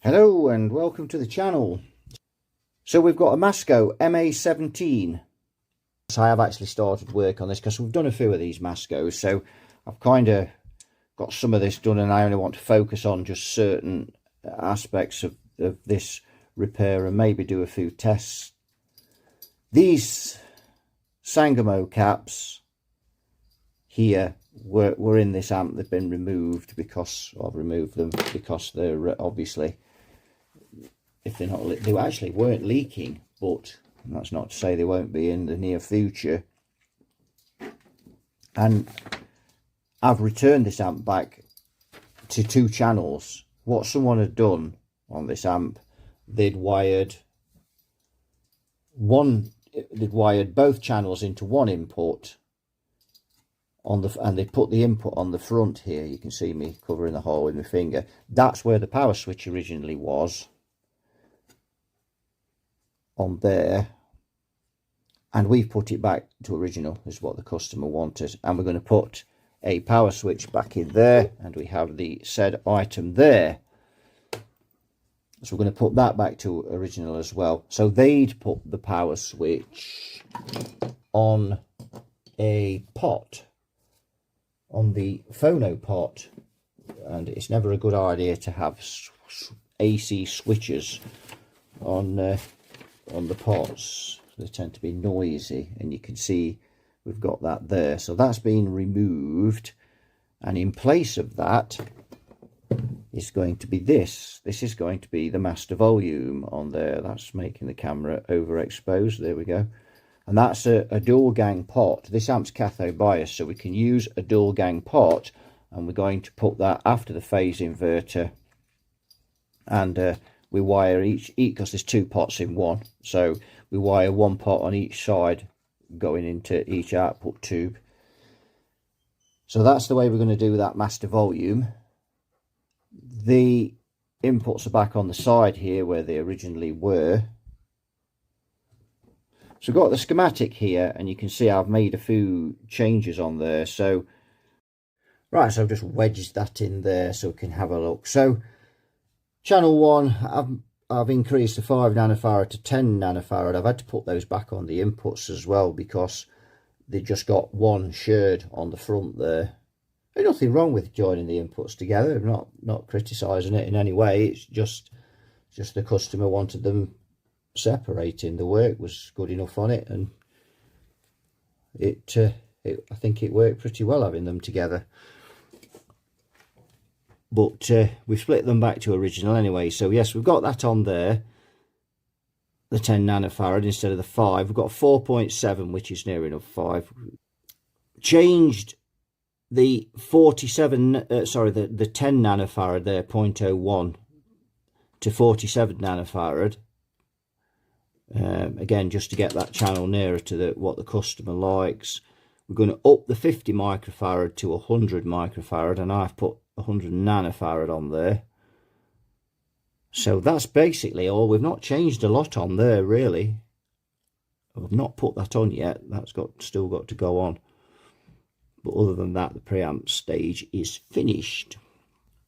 Hello and welcome to the channel. So we've got a Masco MA17. So I have actually started work on this because we've done a few of these Mascos, so I've kind of got some of this done and I only want to focus on just certain aspects of this repair and maybe do a few tests. These Sangamo caps here were in this amp. They've been removed because I've removed them because they're obviously, if they're not, they actually weren't leaking, but that's not to say they won't be in the near future. And I've returned this amp back to 2 channels. What someone had done on this amp, they'd wired both channels into one input on the, and they put the input on the front here. You can see me covering the hole with my finger. That's where the power switch originally was, on there, and we've put it back to original, is what the customer wanted, and we're going to put a power switch back in there, and we have the said item there, so we're going to put that back to original as well. So they'd put the power switch on a pot, on the phono pot, and it's never a good idea to have AC switches on the pots. They tend to be noisy, and you can see we've got that there. So that's been removed, and in place of that is going to be this is going to be the master volume on there. That's making the camera overexposed. There we go. And that's a dual gang pot. This amp's cathode bias, so we can use a dual gang pot, and we're going to put that after the phase inverter, and we wire each because there's 2 pots in one, so we wire 1 pot on each side going into each output tube. So that's the way we're going to do that master volume. The inputs are back on the side here where they originally were. So I've got the schematic here, and you can see I've made a few changes on there. So right, so I've just wedged that in there so we can have a look. So channel 1, I've increased the 5 nanofarad to 10 nanofarad. I've had to put those back on the inputs as well because they just got one shirred on the front there. There's nothing wrong with joining the inputs together. I'm not criticising it in any way. It's just the customer wanted them separating. The work was good enough on it, and I think it worked pretty well having them together. But we've split them back to original anyway. So yes, we've got that on there, the 10 nanofarad instead of the 5. We've got 4.7, which is near enough 5. Changed the 47, the 10 nanofarad there, 0.01 to 47 nanofarad. Again, just to get that channel nearer to what the customer likes. We're going to up the 50 microfarad to 100 microfarad, and I've put 100 nanofarad on there. So that's basically all. We've not changed a lot on there really. I've not put that on yet. That's still got to go on. But other than that, the preamp stage is finished.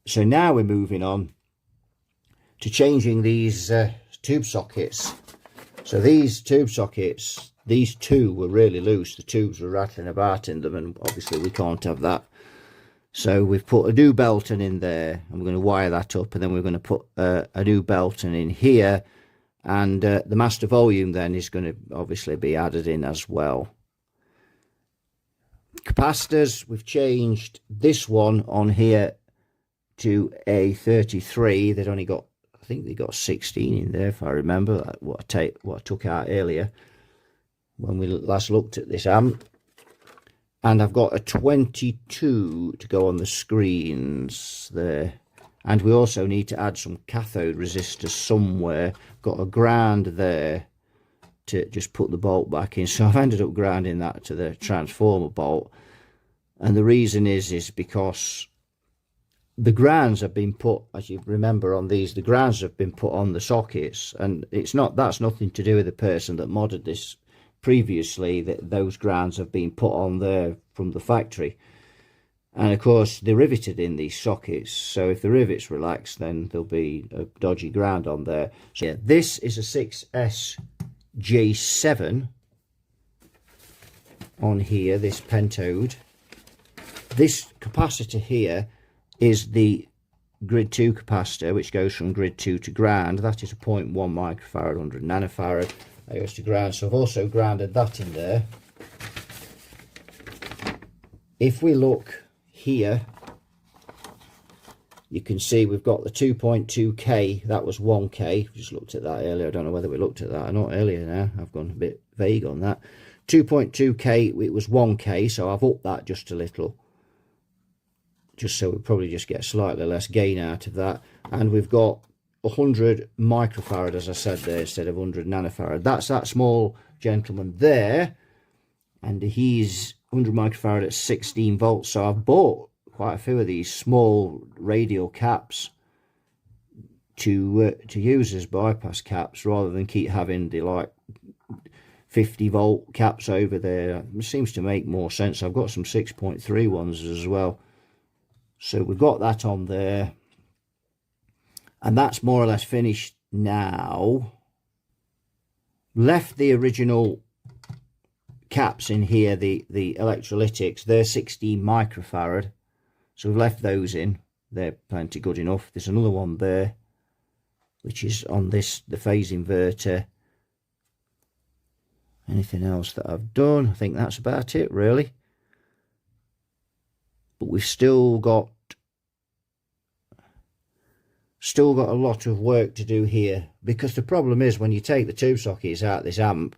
So now we're moving on to changing these tube sockets. So these tube sockets, these 2 were really loose. The tubes were rattling about in them, and obviously we can't have that. So we've put a new Belton in there, and we're going to wire that up, and then we're going to put a new Belton in here, and the master volume then is going to obviously be added in as well. Capacitors, we've changed this one on here to a 33. They'd only got, I think they got 16 in there if I remember what I took out earlier when we last looked at this amp. And I've got a 22 to go on the screens there. And we also need to add some cathode resistors somewhere. Got a ground there to just put the bolt back in. So I've ended up grounding that to the transformer bolt. And the reason is because the grounds have been put, as you remember on these, the grounds have been put on the sockets. And that's nothing to do with the person that modded this previously. That those grounds have been put on there from the factory. And of course they're riveted in these sockets, so if the rivets relax then there'll be a dodgy ground on there. So yeah, this is a 6SJ7 on here, this pentode. This capacitor here is the grid 2 capacitor, which goes from grid 2 to ground. That is a 0.1 microfarad, 100 nanofarad. That goes to ground, so I've also grounded that in there. If we look here, you can see we've got the 2.2k, that was 1k. We just looked at that earlier. I don't know whether we looked at that or not earlier now. I've gone a bit vague on that. 2.2k, it was 1k, so I've upped that just a little, just so we'll probably just get slightly less gain out of that. And we've got 100 microfarad, as I said there, instead of 100 nanofarad. That's that small gentleman there, and he's 100 microfarad at 16 volts. So I've bought quite a few of these small radial caps to use as bypass caps, rather than keep having the like 50 volt caps over there. It seems to make more sense. I've got some 6.3 ones as well, so we've got that on there, and that's more or less finished now. Left the original caps in here, the electrolytics, they're 16 microfarad, so we've left those in. They're plenty good enough. There's another one there which is on this, the phase inverter. Anything else that I've done? I think that's about it really, but we've still got a lot of work to do here, because the problem is when you take the tube sockets out this amp,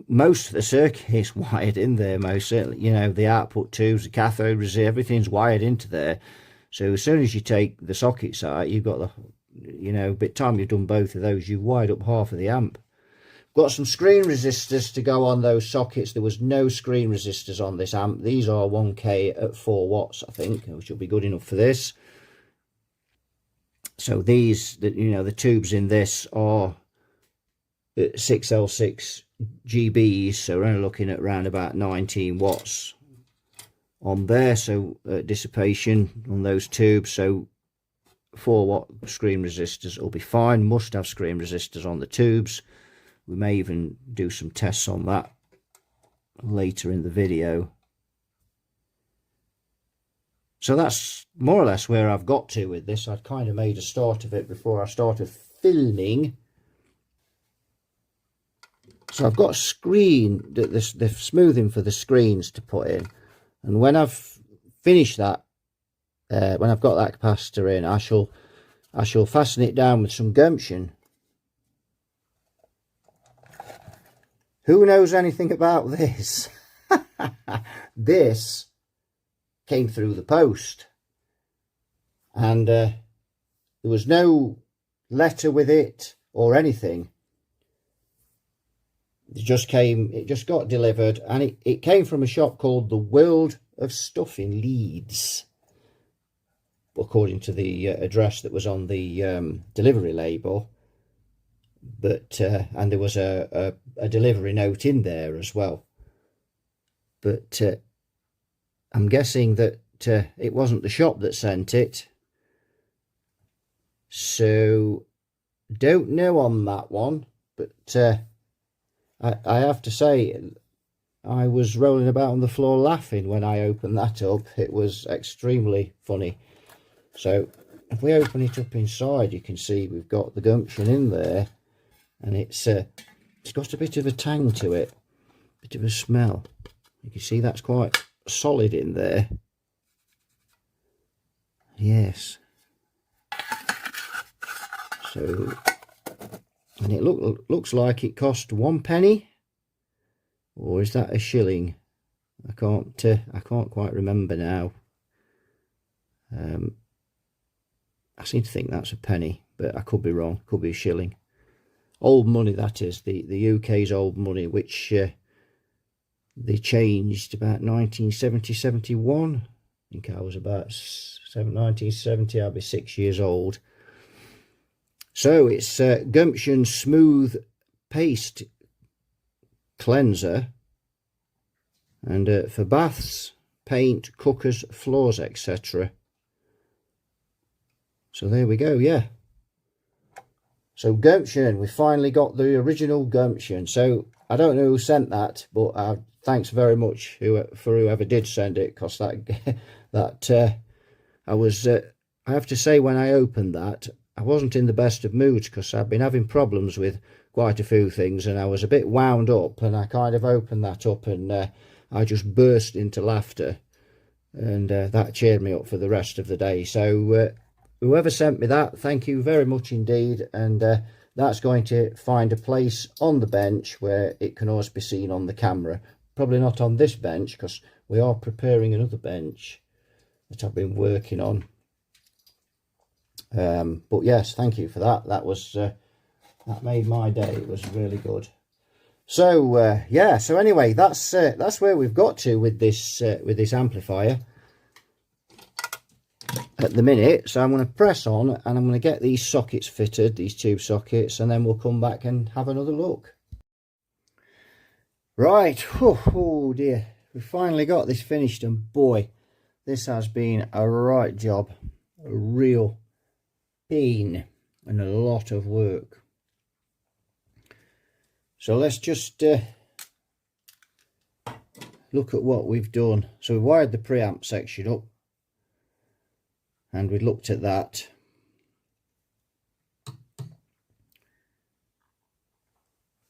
most of the circuit is wired in there, most certainly. You know, the output tubes, the cathode resistor, everything's wired into there. So as soon as you take the sockets out, you've got the, you know, by the time you've done both of those, you've wired up half of the amp. Got some screen resistors to go on those sockets. There was no screen resistors on this amp. These are 1k at 4 watts, I think, which will be good enough for this. So these, you know, the tubes in this are 6L6 GBs, so we're only looking at around about 19 watts on there. So dissipation on those tubes. So 4 watt screen resistors will be fine. Must have screen resistors on the tubes. We may even do some tests on that later in the video. So that's more or less where I've got to with this. I'd kind of made a start of it before I started filming. So I've got a screen, the smoothing for the screens to put in. And when I've finished that, when I've got that capacitor in, I shall fasten it down with some gumption. Who knows anything about this? This came through the post, and there was no letter with it or anything. It just got delivered, and it came from a shop called The World of Stuff in Leeds, according to the address that was on the delivery label. But and there was a delivery note in there as well. But I'm guessing that it wasn't the shop that sent it, so don't know on that one. But I have to say, I was rolling about on the floor laughing when I opened that up. It was extremely funny. So if we open it up inside, you can see we've got the gumption in there, and it's got a bit of a tang to it, a bit of a smell. You can see that's quite solid in there. Yes. So, and it looks like it cost 1 penny, or is that a shilling? I can't quite remember now. I seem to think that's a penny, but I could be wrong. Could be a shilling. Old money, that is, the UK's old money, which they changed about 1970-71. I think I was about 1970. I'll be 6 years old. So it's Gumption Smooth Paste Cleanser, and for baths, paint, cookers, floors, etc. So there we go, yeah. So gumption, we finally got the original gumption. So I don't know who sent that, but thanks very much for whoever did send it, because that I have to say, when I opened that, I wasn't in the best of moods, because I've been having problems with quite a few things, and I was a bit wound up, and I kind of opened that up, and I just burst into laughter, and that cheered me up for the rest of the day. So whoever sent me that, thank you very much indeed, and that's going to find a place on the bench where it can always be seen on the camera. Probably not on this bench, because we are preparing another bench that I've been working on. But yes, thank you for that. That made my day. It was really good. So yeah, so anyway, that's where we've got to with this amplifier at the minute. So I'm going to press on, and I'm going to get these sockets fitted, these tube sockets, and then we'll come back and have another look. Right, oh dear, we finally got this finished, and boy, this has been a right job, a real pain and a lot of work. So let's just look at what we've done. So we wired the preamp section up, and we looked at that.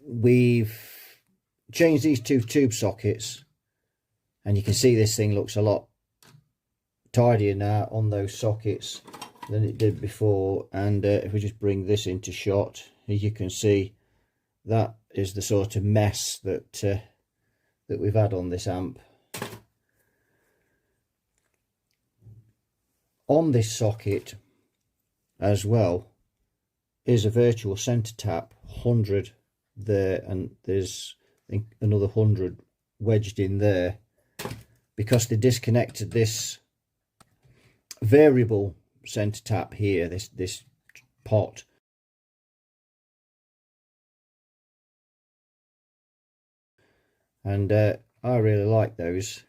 We've changed these two tube sockets, and you can see this thing looks a lot tidier now on those sockets than it did before. And if we just bring this into shot, as you can see, that is the sort of mess that we've had on this amp. On this socket as well is a virtual center tap, 100 there, and there's I think another 100 wedged in there, because they disconnected this variable center tap here, this pot, and I really like those.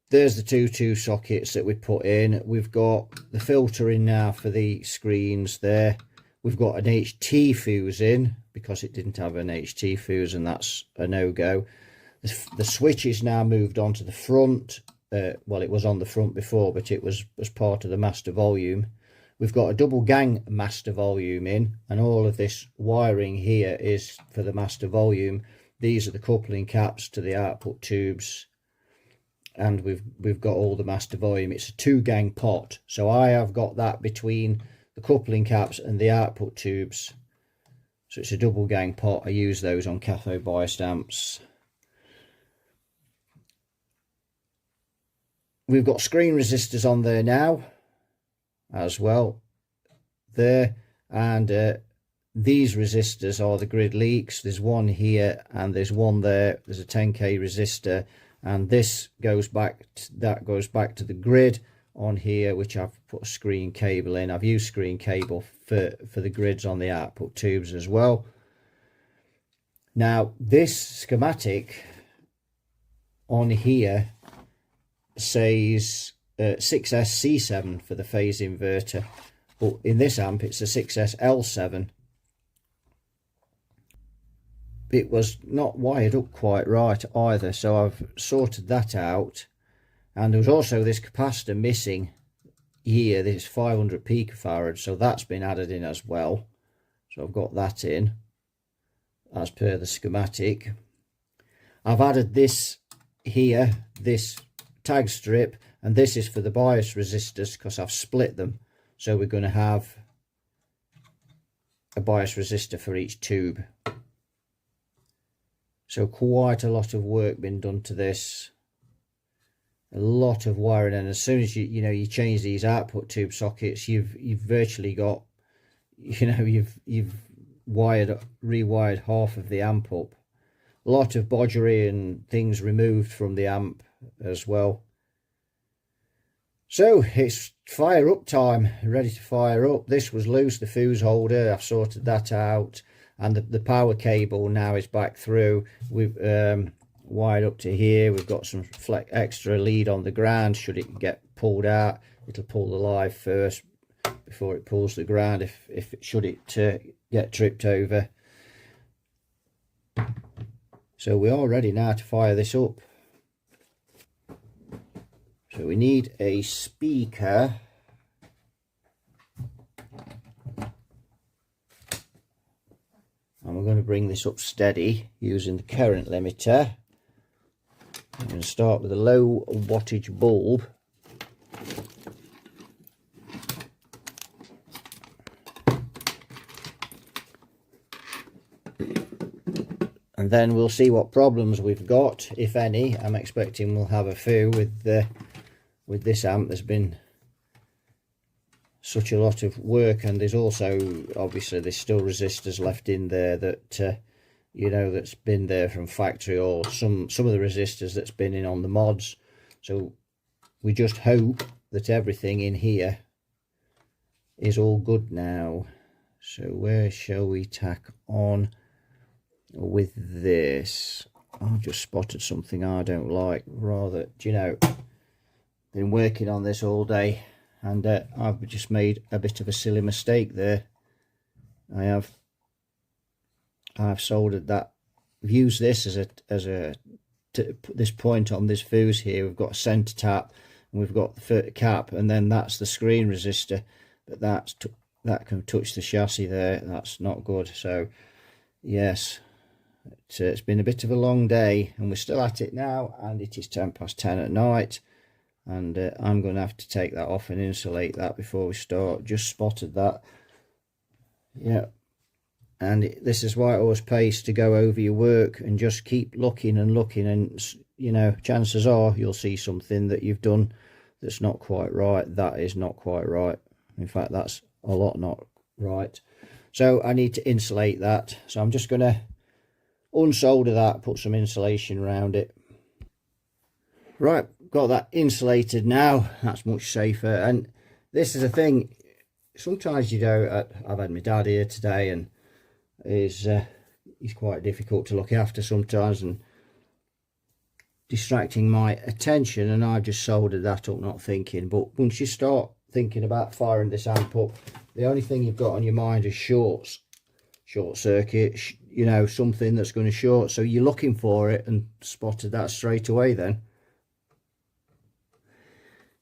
There's the two sockets that we put in. We've got the filter in now for the screens there. We've got an HT fuse in, because it didn't have an HT fuse, and that's a no-go. The switch is now moved onto the front. Well, it was on the front before, but it was part of the master volume. We've got a double gang master volume in, and all of this wiring here is for the master volume. These are the coupling caps to the output tubes, and we've got all the master volume. It's a 2-gang pot, so I have got that between the coupling caps and the output tubes. So it's a double gang pot. I use those on cathode biased amps. We've got screen resistors on there now as well there, and these resistors are the grid leaks. There's one here and there's one there. There's a 10k resistor, and this goes back to the grid on here, which I've put a screen cable in. I've used screen cable for the grids on the output tubes as well. Now this schematic on here says 6SC7 for the phase inverter, but in this amp it's a 6SL7. It was not wired up quite right either, so I've sorted that out. And there was also this capacitor missing here, this 500 picofarad, so that's been added in as well. So I've got that in as per the schematic. I've added this here, this tag strip, and this is for the bias resistors, because I've split them. So we're going to have a bias resistor for each tube. So quite a lot of work been done to this. A lot of wiring, and as soon as you change these output tube sockets, you've virtually got, you've rewired half of the amp up. A lot of bodgery and things removed from the amp as well. So it's fire up time, ready to fire up. This was loose, the fuse holder, I've sorted that out, and the power cable now is back through. We've wired up to here. We've got some extra lead on the ground. Should it get pulled out, it'll pull the live first before it pulls the ground, if it should get tripped over. So we are ready now to fire this up. So we need a speaker. And we're going to bring this up steady using the current limiter. I'm going to start with a low wattage bulb. And then we'll see what problems we've got, if any. I'm expecting we'll have a few with this amp. There's been such a lot of work, and there's also, obviously, there's still resistors left in there that you know, that's been there from factory, or some of the resistors that's been in on the mods. So we just hope that everything in here is all good now. So where shall we tack on with this? I've just spotted something I don't like. Rather, you know, been working on this all day, and I've just made a bit of a silly mistake there. I've soldered that. I've used this to put this point on this fuse here. We've got a center tap and we've got the cap, and then that's the screen resistor, but that can touch the chassis there. That's not good. So yes, it's been a bit of a long day, and we're still at it now, and it is 10:10 at night, and I'm going to have to take that off and insulate that before we start. Just spotted that. Yeah. And this is why it always pays to go over your work and just keep looking and looking, and you know, chances are you'll see something that you've done that's not quite right. That is not quite right. In fact, that's a lot not right. So I need to insulate that. So I'm just going to unsolder that, put some insulation around it. Right, got that insulated now. That's much safer. And this is a thing, sometimes, you know, I've had my dad here today, and he's quite difficult to look after sometimes and distracting my attention, and I've just soldered that up not thinking. But once you start thinking about firing this amp up, the only thing you've got on your mind is short circuit, you know, something that's going to short. So you're looking for it, and spotted that straight away then.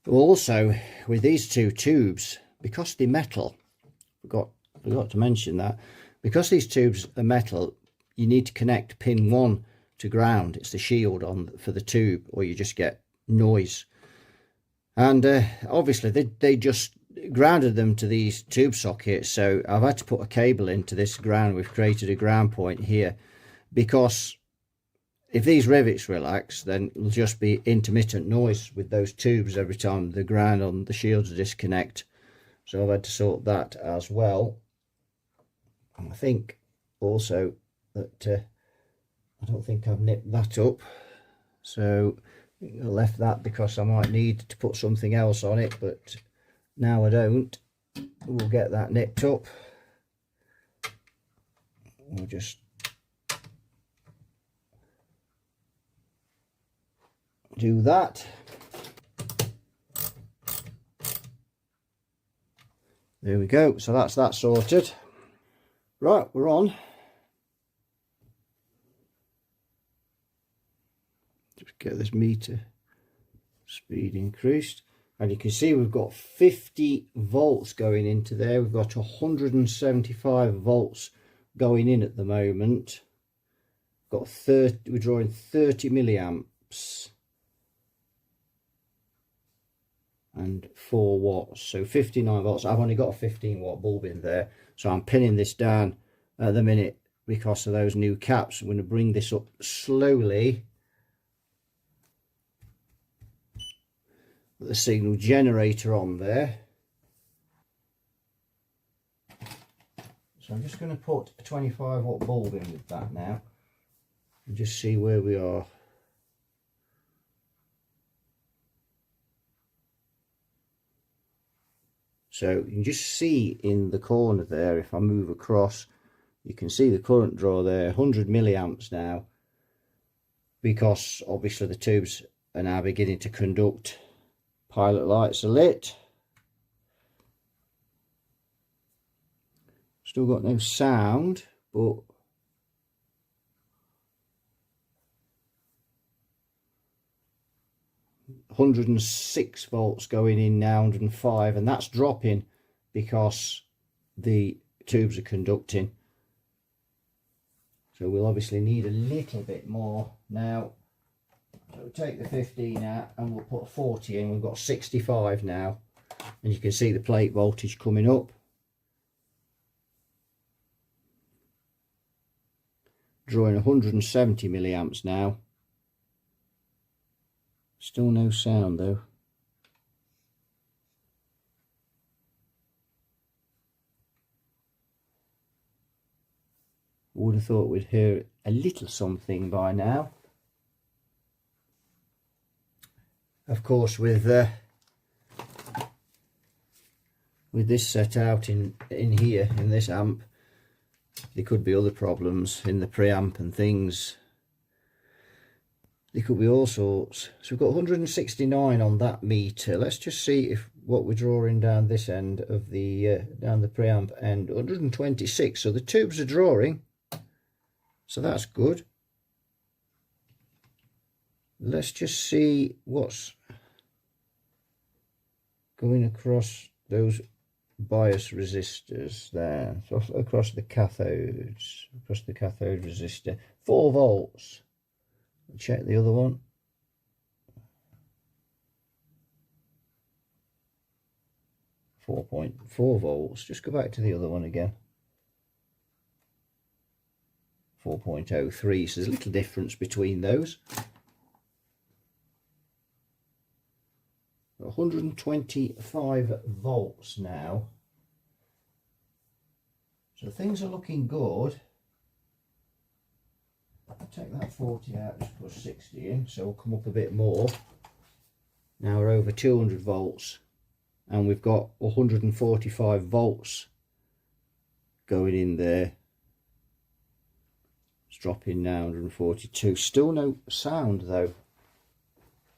Also, with these two tubes, because they're metal, forgot to mention that, because these tubes are metal, you need to connect pin 1 to ground. It's the shield for the tube, or you just get noise. And obviously they just grounded them to these tube sockets, so I've had to put a cable into this ground. We've created a ground point here, because if these rivets relax, then it'll just be intermittent noise with those tubes every time the ground on the shields disconnect. So I've had to sort that as well. And I think also that I don't think I've nipped that up, so I left that because I might need to put something else on it, but now I don't. We'll get that nipped up. We'll just do that. There we go. So that's that sorted. Right, we're on. Just get this meter speed increased, and you can see we've got 50 volts going into there. We've got 175 volts going in at the moment. Got 30. We're drawing 30 milliamps and 4 watts, so 59 volts. I've only got a 15 watt bulb in there, so I'm pinning this down at the minute because of those new caps. I'm going to bring this up slowly. Put the signal generator on there. So I'm just going to put a 25 watt bulb in with that now and just see where we are. So you can just see in the corner there, if I move across, you can see the current draw there, 100 milliamps now. because obviously the tubes are now beginning to conduct. Pilot lights are lit. Still got no sound, but £106 volts going in now, 105, and that's dropping because the tubes are conducting. So we'll obviously need a little bit more now. So we'll take the 15 out and we'll put 40 in. We've got 65 now, and you can see the plate voltage coming up. Drawing 170 milliamps now. Still no sound though. Would have thought we'd hear a little something by now. Of course, with this set out in here in this amp, there could be other problems in the preamp and things. There could be all sorts. So we've got 169 on that meter. Let's just see if what we're drawing down this end of the down the preamp end. 126. So the tubes are drawing. So that's good. Let's just see what's going across those bias resistors there. So across the cathodes, across the cathode resistor. 4 volts. Check the other one. 4.4 volts. Just go back to the other one again. 4.03. So there's a little difference between those. 125 volts now. So things are looking good. I'll take that 40 out, just put 60 in, so we'll come up a bit more. Now we're over 200 volts, and we've got 145 volts going in there. It's dropping now, 142. Still no sound though.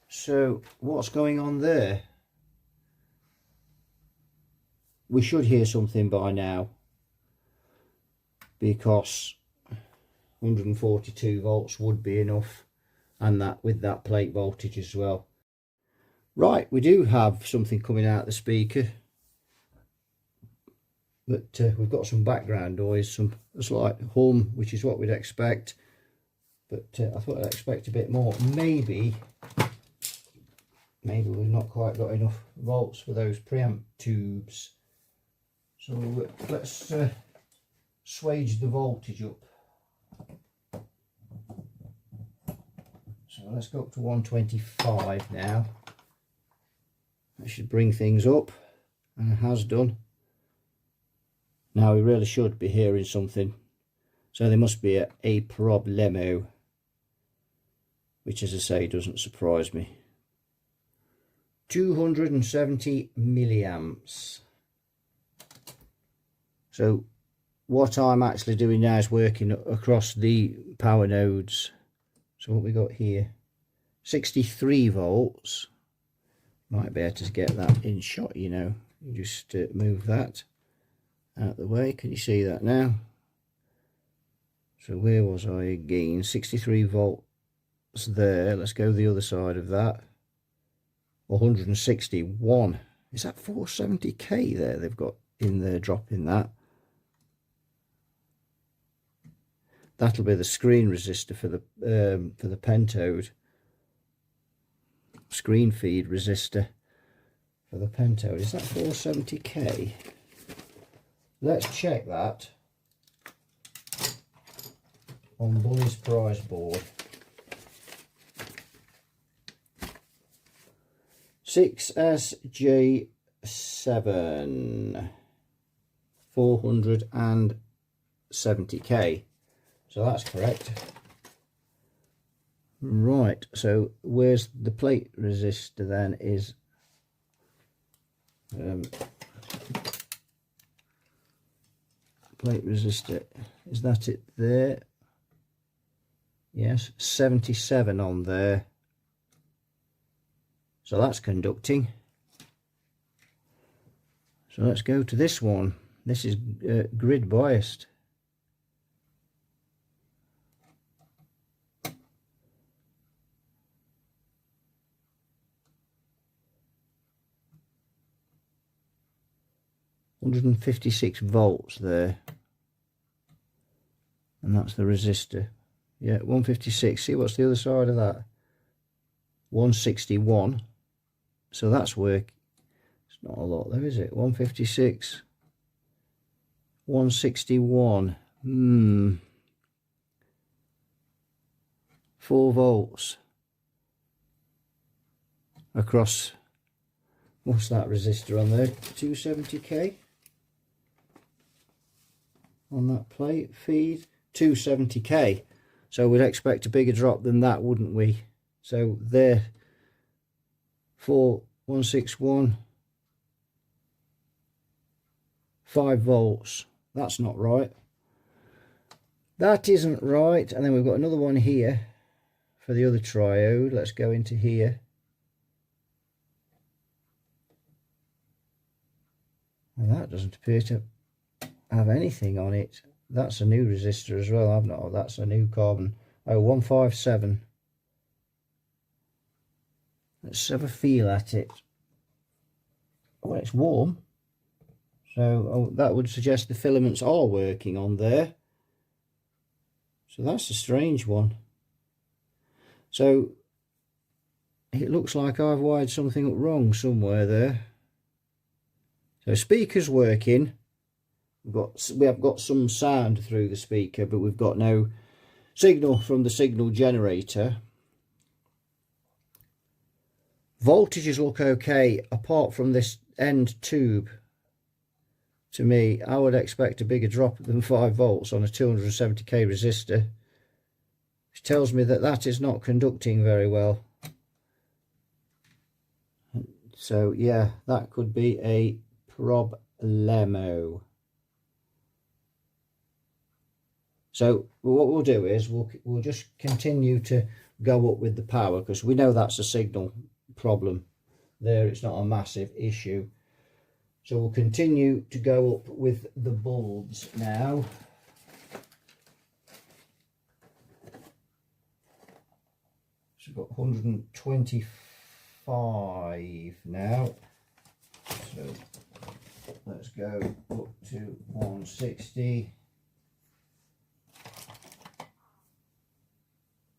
So what's going on there? We should hear something by now, because 142 volts would be enough, and that with that plate voltage as well. Right, we do have something coming out the speaker, but we've got some background noise, a slight hum, which is what we'd expect, but I thought I'd expect a bit more. Maybe we've not quite got enough volts for those preamp tubes, so let's swage the voltage up. So let's go up to 125 now. That should bring things up, and it has done. Now we really should be hearing something, so there must be a problemo, which, as I say, doesn't surprise me. 270 milliamps. So what I'm actually doing now is working across the power nodes. So what we got here, 63 volts. Might be able to get that in shot, you know. You just move that out of the way. Can you see that now? So where was I again? 63 volts there. Let's go the other side of that. 161. Is that 470k there they've got in there, dropping that? That'll be the screen resistor for the pentode. Screen feed resistor for the pentode. Is that 470k? Let's check that on Bully's price board. 6SJ7 470k. So that's correct. Right, so where's the plate resistor then? Is plate resistor, is that it there? Yes, 77 on there. So that's conducting. So let's go to this one. This is grid biased. $156 volts there, and that's the resistor. Yeah, 156. See what's the other side of that? 161. So that's work. It's not a lot though, is it? 156, 161. 4 volts across. What's that resistor on there? 270k on that plate feed. 270k. So we'd expect a bigger drop than that, wouldn't we? So there, 4161, 5 volts. That's not right. That isn't right. And then we've got another one here for the other triode. Let's go into here. And that doesn't appear to have anything on it. That's a new resistor as well. I've not. That's a new carbon. Oh, 157. Let's have a feel at it. Oh, it's warm. So that would suggest the filaments are working on there. So that's a strange one. So it looks like I've wired something up wrong somewhere there. So speaker's working. We have got some sound through the speaker, but we've got no signal from the signal generator. Voltages look okay apart from this end tube. To me, I would expect a bigger drop than 5 volts on a 270k resistor, which tells me that that is not conducting very well. So yeah, that could be a problemo. So what we'll do is we'll just continue to go up with the power, because we know that's a signal problem there. It's not a massive issue. So we'll continue to go up with the bulbs now. So we've got 125 now. So let's go up to 160.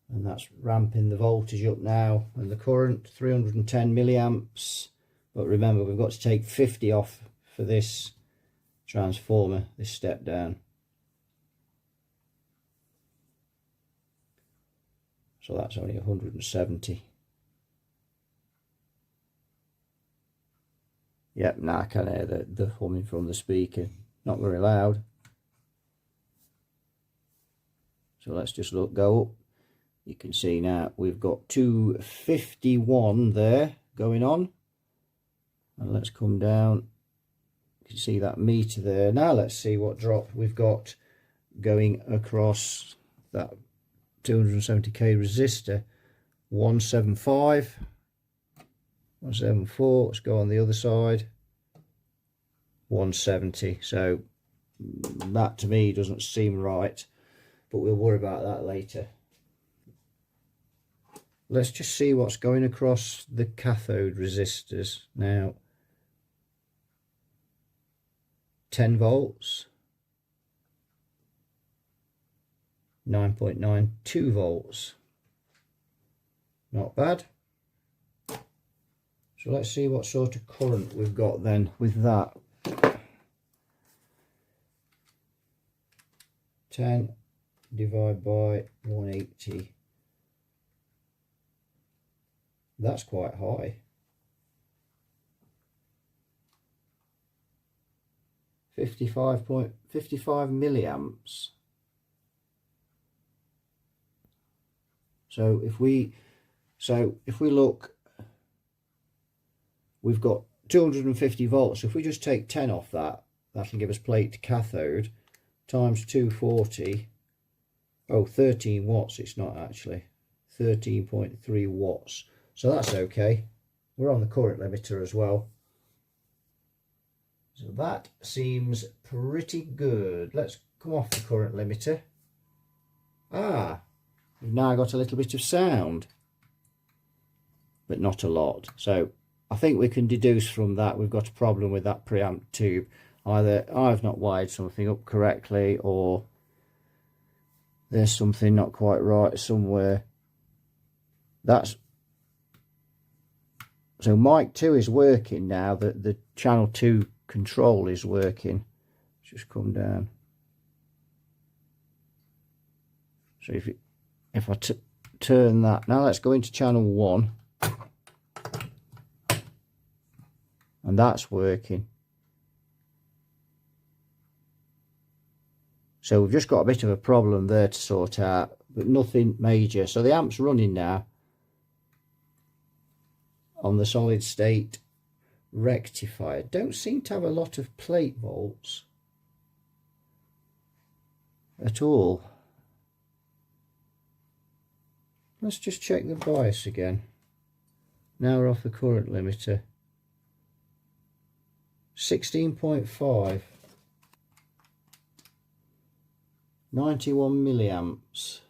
And that's ramping the voltage up now, and the current 310 milliamps. But remember, we've got to take 50 off for this transformer, this step down. So that's only 170. Yep, now I can hear the humming from the speaker. Not very loud. So let's just go up. You can see now we've got 251 there going on. And let's come down. You can see that meter there. Now let's see what drop we've got going across that 270k resistor. 175, 174. Let's go on the other side. 170. So that to me doesn't seem right, but we'll worry about that later. Let's just see what's going across the cathode resistors now. 10 volts, 9.92 volts. Not bad. So let's see what sort of current we've got then with that. 10 divided by 180. That's quite high. 55 milliamps. So if we look, we've got 250 volts. If we just take 10 off that, that'll give us plate to cathode times 240. Oh, 13 watts it's not actually. 13.3 watts. So that's okay. We're on the current limiter as well. So that seems pretty good. Let's come off the current limiter. Ah, we've now got a little bit of sound, but not a lot. So I think we can deduce from that we've got a problem with that preamp tube. Either I've not wired something up correctly, or there's something not quite right somewhere. That's so mic 2 is working now. The channel 2 control is working. Just come down. So if I turn that now, let's go into channel 1, and that's working. So we've just got a bit of a problem there to sort out, but nothing major. So the amp's running now on the solid state rectifier. Don't seem to have a lot of plate volts at all. Let's just check the bias again. Now we're off the current limiter. 16.5. 91 milliamps.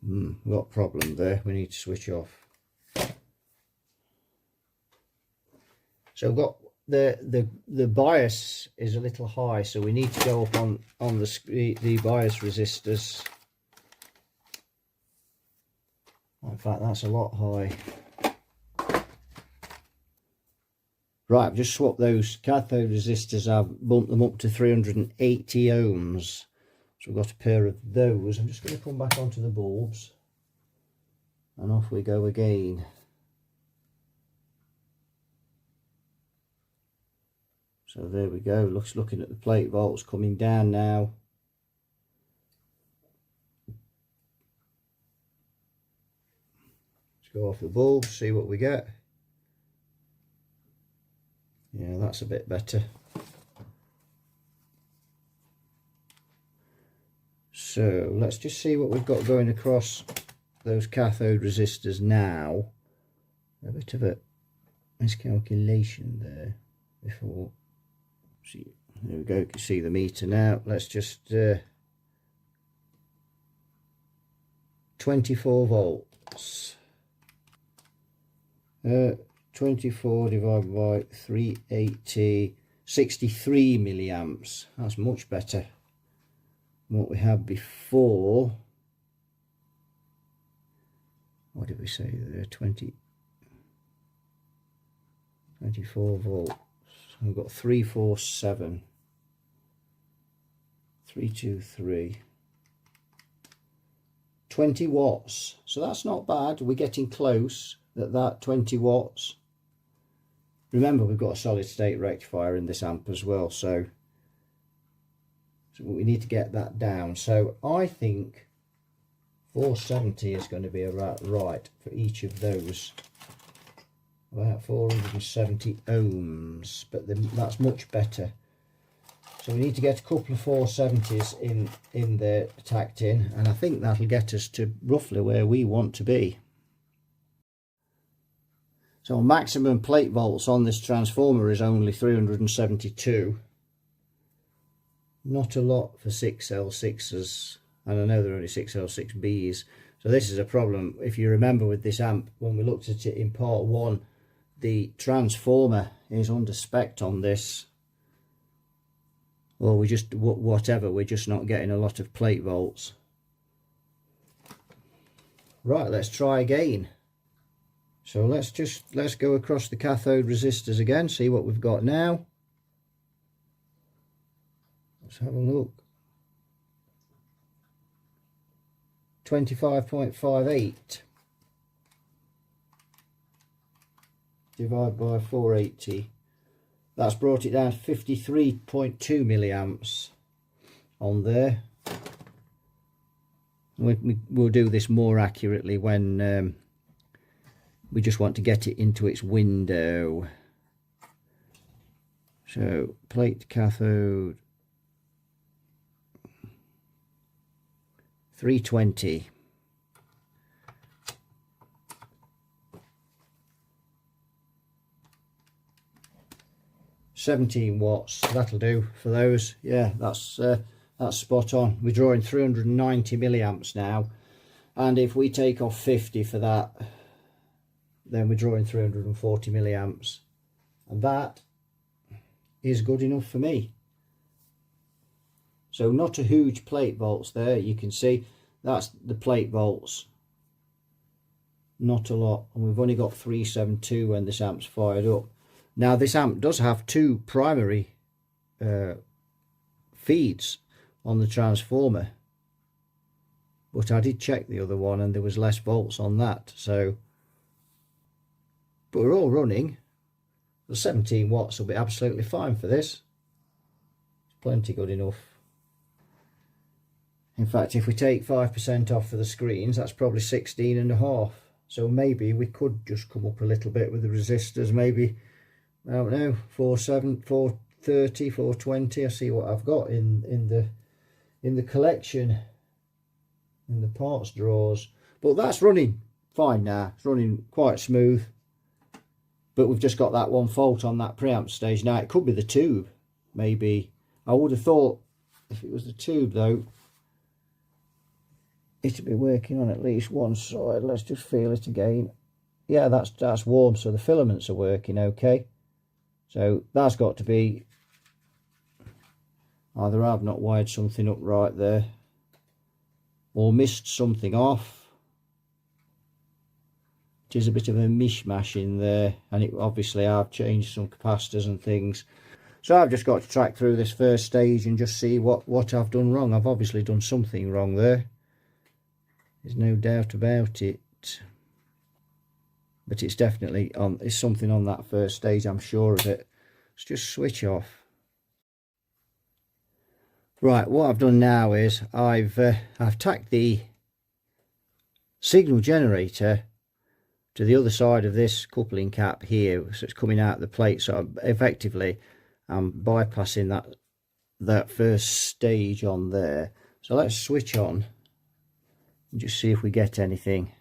We've got a problem there. We need to switch off. So we've got the bias is a little high, so we need to go up on the bias resistors. In fact, that's a lot high. Right, I've just swapped those cathode resistors. I've bumped them up to 380 ohms. So we've got a pair of those. I'm just going to come back onto the bulbs, and off we go again. So there we go. Looking at the plate volts coming down now. Let's go off the bulbs, see what we get. Yeah, that's a bit better. So let's just see what we've got going across those cathode resistors now. A bit of a miscalculation there before. See, there we go. You can see the meter now. Let's just 24 volts. 24 divided by 380, 63 milliamps. That's much better than what we had before. What did we say there? 24 volts. We've got 347, 323, 20 watts. So that's not bad. We're getting close at that 20 watts. Remember, we've got a solid state rectifier in this amp as well, so we need to get that down. So I think 470 is going to be about right for each of those. About 470 ohms, but that's much better. So we need to get a couple of 470s in there tacked in, and I think that'll get us to roughly where we want to be. So maximum plate volts on this transformer is only 372. Not a lot for 6L6s, and I know they're only 6L6Bs. So this is a problem. If you remember with this amp, when we looked at it in part 1, the transformer is under spec on this. Or we just, whatever, we're just not getting a lot of plate volts. Right, let's try again. So let's go across the cathode resistors again, see what we've got now. Let's have a look. 25.58 divided by 480. That's brought it down to 53.2 milliamps on there. We'll do this more accurately when we just want to get it into its window. So plate cathode 320. 17 watts, that'll do for those. Yeah, that's spot on. We're drawing 390 milliamps now, and if we take off 50 for that, then we're drawing 340 milliamps, and that is good enough for me. So not a huge plate volts there. You can see that's the plate volts, not a lot, and we've only got 372 when this amp's fired up. Now this amp does have two primary feeds on the transformer, but I did check the other one and there was less volts on that. So, but we're all running. The 17 watts will be absolutely fine for this. It's plenty good enough. In fact, if we take 5% off for the screens, that's probably 16.5. So maybe we could just come up a little bit with the resistors, maybe, I don't know, 470, 430, 420. I see what I've got in the collection, in the parts drawers. But that's running fine now. It's running quite smooth. But we've just got that one fault on that preamp stage. Now it could be the tube, maybe. I would have thought if it was the tube though, it'd be working on at least one side. Let's just feel it again. Yeah, that's warm, so the filaments are working okay. So that's got to be, either I've not wired something up right there or missed something off. It is a bit of a mishmash in there, and obviously I've changed some capacitors and things. So I've just got to track through this first stage and just see what I've done wrong. I've obviously done something wrong there. There's no doubt about it. But it's definitely on. It's something on that first stage, I'm sure of it. Let's just switch off. Right, what I've done now is I've tacked the signal generator to the other side of this coupling cap here, so it's coming out of the plate. So effectively I'm bypassing that first stage on there. So let's switch on and just see if we get anything.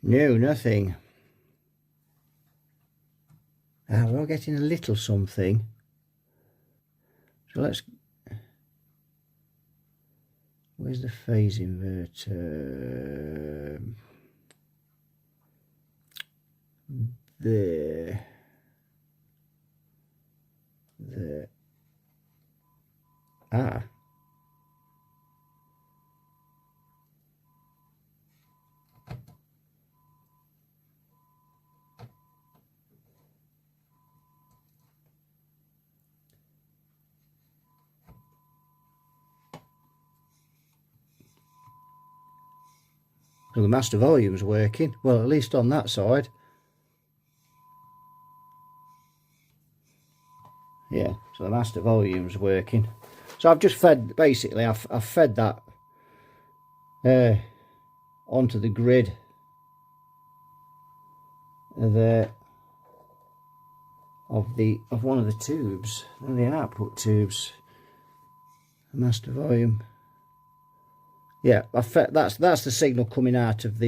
No, nothing. We're getting a little something. So let's... Where's the phase inverter? There. There. Ah. So the master volume's working, well, at least on that side. Yeah, so the master volume's working. So I've just fed, basically I've fed that onto the grid there of one of the tubes, the output tubes. The master volume. Yeah, that's the signal coming out of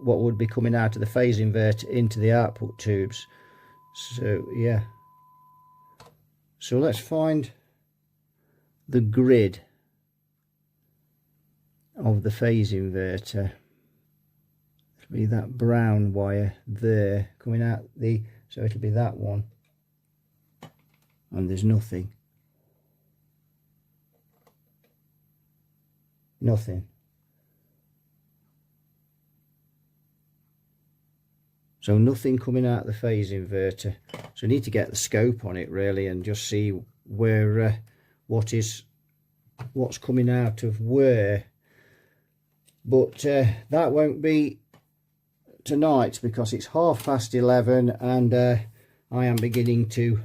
what would be coming out of the phase inverter into the output tubes. So yeah. So let's find the grid of the phase inverter. It'll be that brown wire there coming out so it'll be that one. And there's nothing. Nothing. So nothing coming out of the phase inverter. So we need to get the scope on it really and just see where what's coming out of where. But that won't be tonight because it's 11:30 and I am beginning to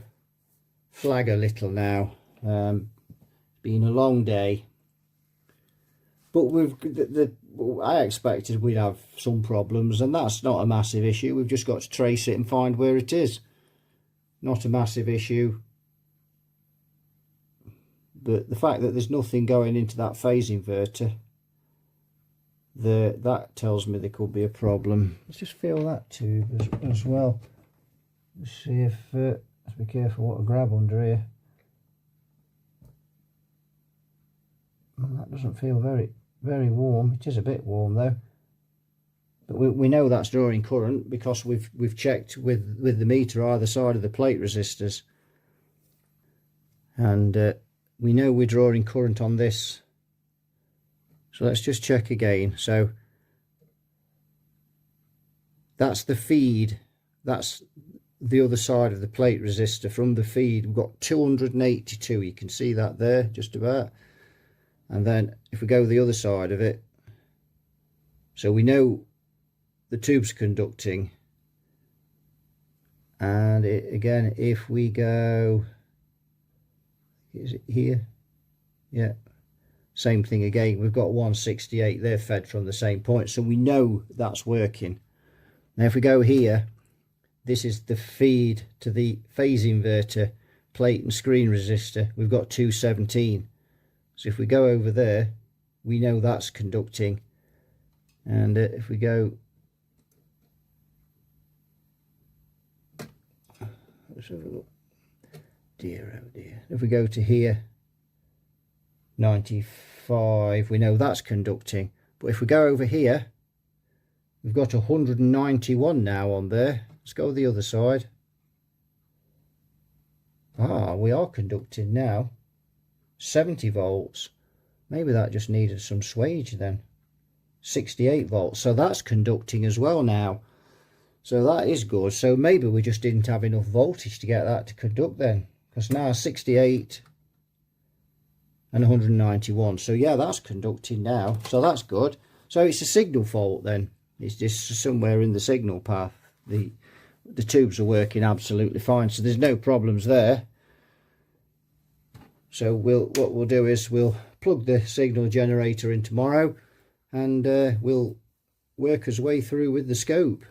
flag a little now. It's been a long day. But I expected we'd have some problems, and that's not a massive issue. We've just got to trace it and find where it is. Not a massive issue. but the fact that there's nothing going into that phase inverter, that tells me there could be a problem. Let's just feel that tube as well. Let's see if let's be careful what I grab under here. Well, that doesn't feel very warm. It is a bit warm though, but we know that's drawing current because we've checked with the meter either side of the plate resistors, and we know we're drawing current on this. So let's just check again. So that's the feed, that's the other side of the plate resistor. From the feed we've got 282, you can see that there just about. And then if we go the other side of it, so we know the tube's conducting, and again, if we go, is it here? Yeah, same thing again, we've got 168 there fed from the same point, so we know that's working. Now if we go here, this is the feed to the phase inverter plate and screen resistor. We've got 217. So if we go over there, we know that's conducting. And if we go, let's have a look. Dear, oh dear. If we go to here, 95, we know that's conducting. But if we go over here, we've got 191 now on there. Let's go the other side. Ah, we are conducting now. 70 volts. Maybe that just needed some swage then. 68 volts. So that's conducting as well now. So that is good. So maybe we just didn't have enough voltage to get that to conduct then. Because now 68 and 191. So yeah, that's conducting now. So that's good. So it's a signal fault then. It's just somewhere in the signal path. The tubes are working absolutely fine. So there's no problems there. So what we'll do is we'll plug the signal generator in tomorrow, and we'll work our way through with the scope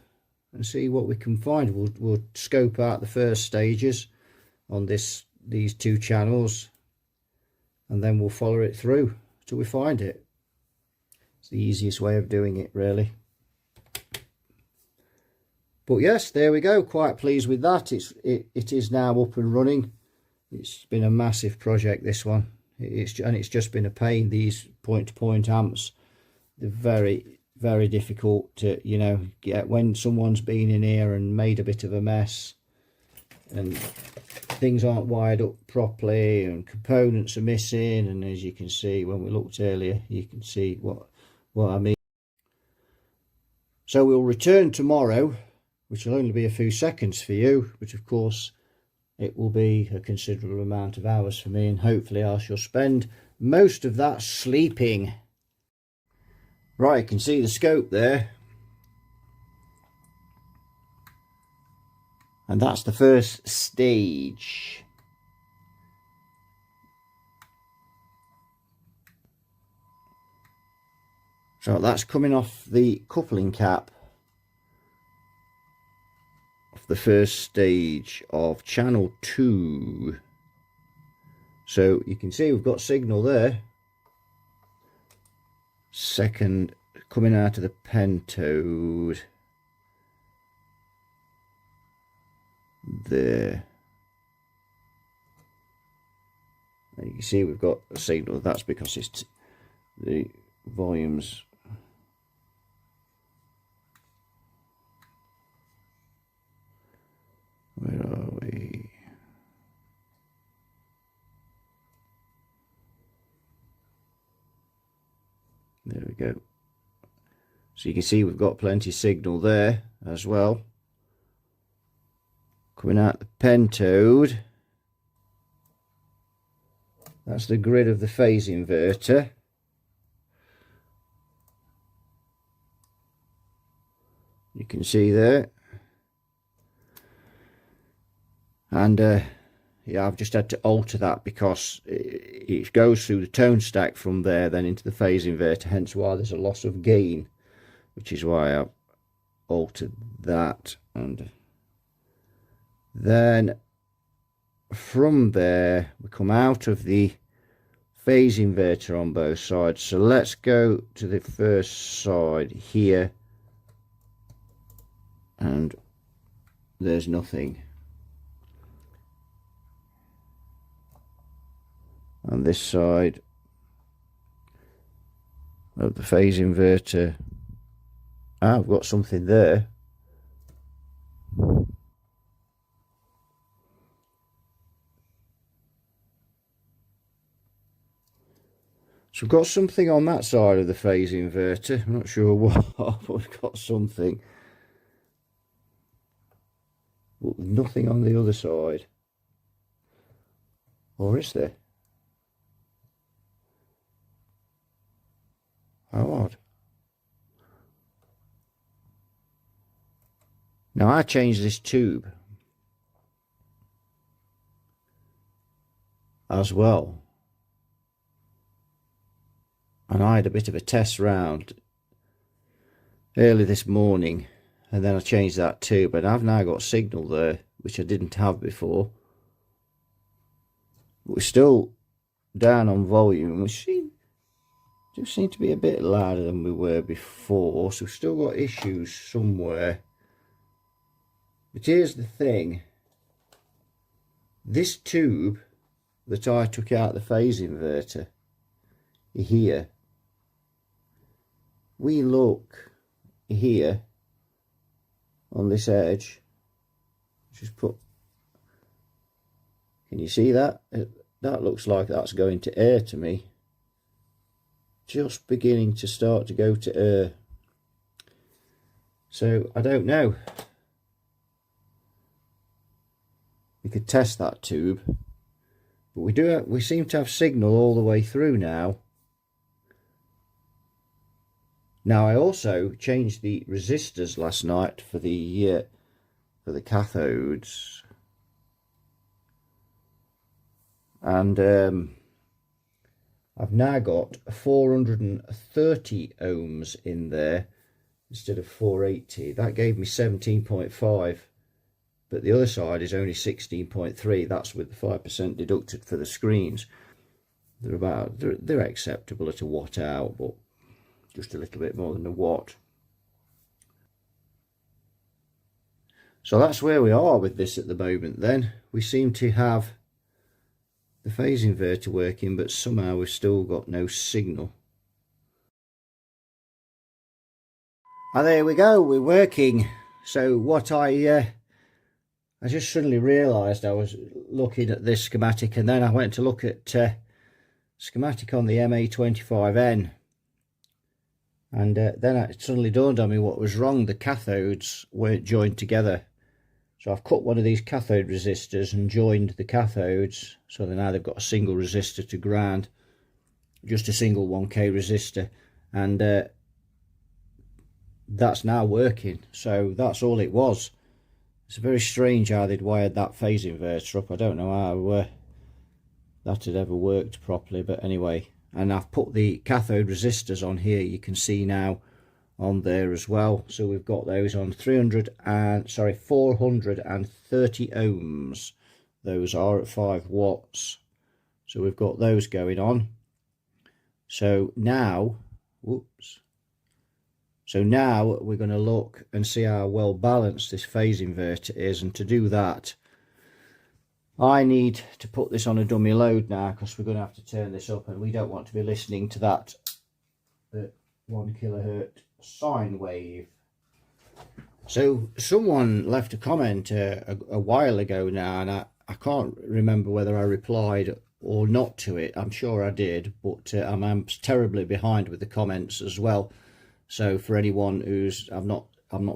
and see what we can find. We'll scope out the first stages on these two channels, and then we'll follow it through till we find it. It's the easiest way of doing it, really. But yes, there we go. Quite pleased with that. It is now up and running. It's been a massive project, this one. It's just been a pain. These point-to-point amps, they're very difficult to, you know, get when someone's been in here and made a bit of a mess, and things aren't wired up properly, and components are missing. And as you can see, when we looked earlier, you can see what I mean. So we'll return tomorrow, which will only be a few seconds for you, but of course it will be a considerable amount of hours for me, and hopefully I shall spend most of that sleeping. Right, you can see the scope there. And that's the first stage. So that's coming off the coupling cap of the first stage of channel 2. So you can see we've got signal there. Second coming out of the pentode there. And you can see we've got a signal. That's because it's the volumes. Where are we? There we go. So you can see we've got plenty of signal there as well. Coming out the pentode. That's the grid of the phase inverter. You can see there. And yeah, I've just had to alter that because it goes through the tone stack from there then into the phase inverter, hence why there's a loss of gain, which is why I've altered that. And then from there we come out of the phase inverter on both sides. So let's go to the first side here, and there's nothing. On this side of the phase inverter, I've got something there. So we've got something on that side of the phase inverter. I'm not sure what, but we've got something. But nothing on the other side. Or is there? How odd. Now I changed this tube as well. And I had a bit of a test round early this morning, and then I changed that tube, and I've now got signal there, which I didn't have before. But we're still down on volume, which do seem to be a bit louder than we were before, so we've still got issues somewhere. But here's the thing, this tube that I took out the phase inverter here, we look here on this edge, just put, can you see that? That looks like that's going to air to me. Just beginning to start to go to air. So I don't know. We could test that tube, but we seem to have signal all the way through now. Now I also changed the resistors last night for the cathodes, and I've now got 430 ohms in there instead of 480. That gave me 17.5, but the other side is only 16.3. That's with the 5% deducted for the screens. They're acceptable at a watt out, but just a little bit more than a watt. So that's where we are with this at the moment. Then we seem to have the phase inverter working, but somehow we've still got no signal. And there we go, we're working. So what I just suddenly realised, I was looking at this schematic, and then I went to look at schematic on the MA17N, and then it suddenly dawned on me what was wrong. The cathodes weren't joined together. So I've cut one of these cathode resistors and joined the cathodes, so now they've got a single resistor to ground, just a single 1k resistor, and that's now working. So that's all it was. It's very strange how they'd wired that phase inverter up. I don't know how that had ever worked properly, but anyway. And I've put the cathode resistors on here, you can see now, on there as well. So we've got those on 430 ohms. Those are at 5 watts. So we've got those going on. So now, so now we're going to look and see how well balanced this phase inverter is, and to do that I need to put this on a dummy load now, because we're going to have to turn this up, and we don't want to be listening to that 1 kilohertz sine wave. So someone left a comment a while ago now, and I can't remember whether I replied or not to it. I'm sure I did, but I'm terribly behind with the comments as well. So for anyone who's, I'm not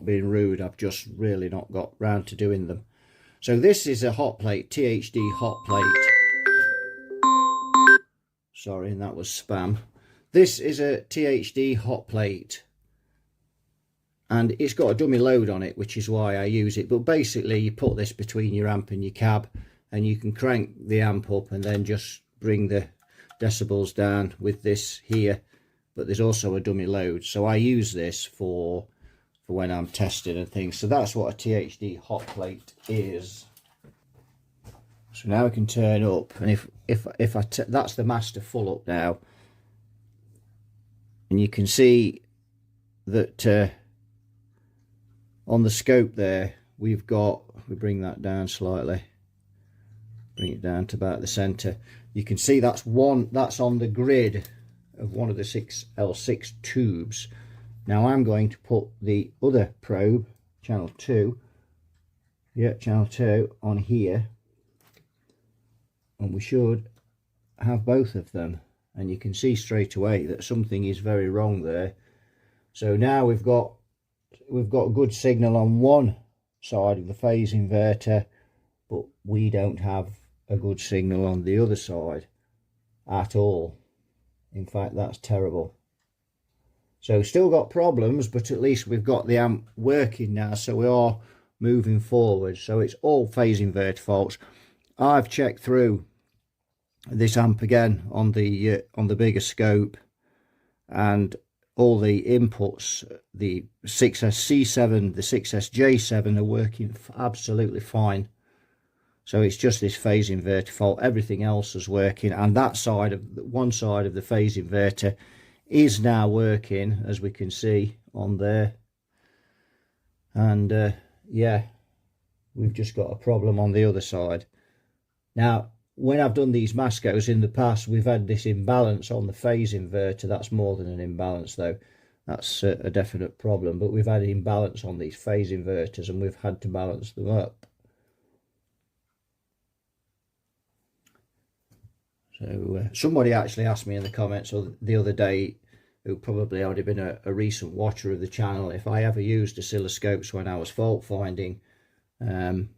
being rude, I've just really not got round to doing them. So this is a hot plate, THD hot plate. Sorry, and that was spam. This is a THD hot plate, and it's got a dummy load on it, which is why I use it. But basically you put this between your amp and your cab, and you can crank the amp up and then just bring the decibels down with this here. But there's also a dummy load, so I use this for when I'm testing and things. So that's what a THD hot plate is. So now we can turn up, and if that's the master full up now, and you can see that on the scope there we bring that down slightly, bring it down to about the center. You can see that's on the grid of one of the 6L6 tubes. Now I'm going to put the other probe, channel 2, channel 2 on here, and we should have both of them, and you can see straight away that something is very wrong there. So now we've got a good signal on one side of the phase inverter, but we don't have a good signal on the other side at all. In fact, that's terrible. So still got problems, but at least we've got the amp working now, so we are moving forward. So it's all phase inverter faults. I've checked through this amp again on the bigger scope, and all the inputs, the 6SC7, the 6SJ7 are working absolutely fine. So it's just this phase inverter fault. Everything else is working, and that one side of the phase inverter is now working, as we can see on there. And yeah, we've just got a problem on the other side. Now, when I've done these Mascos in the past, we've had this imbalance on the phase inverter. That's more than an imbalance though. That's a definite problem. But we've had an imbalance on these phase inverters, and we've had to balance them up. So somebody actually asked me in the comments the other day, who probably already been a recent watcher of the channel, if I ever used oscilloscopes when I was fault finding. And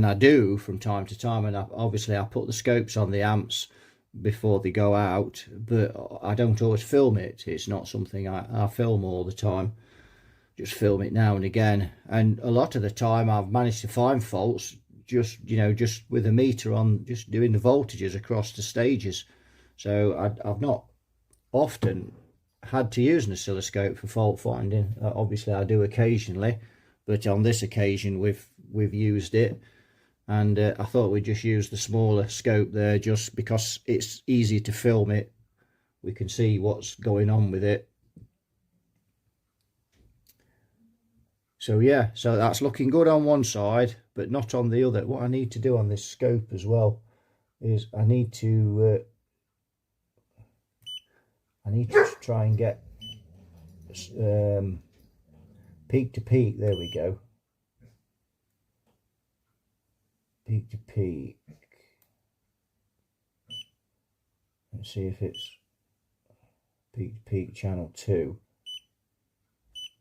I do from time to time, and obviously I put the scopes on the amps before they go out, but I don't always film it. It's not something I film all the time, just film it now and again. And a lot of the time I've managed to find faults just with a meter on, just doing the voltages across the stages. So I've not often had to use an oscilloscope for fault finding. Obviously I do occasionally, but on this occasion we've used it, and I thought we'd just use the smaller scope there, just because it's easy to film it. We can see what's going on with it. So yeah, so that's looking good on one side, but not on the other. What I need to do on this scope as well is I need to try and get peak to peak. There we go. Peak to peak. Let's see if it's peak to peak channel 2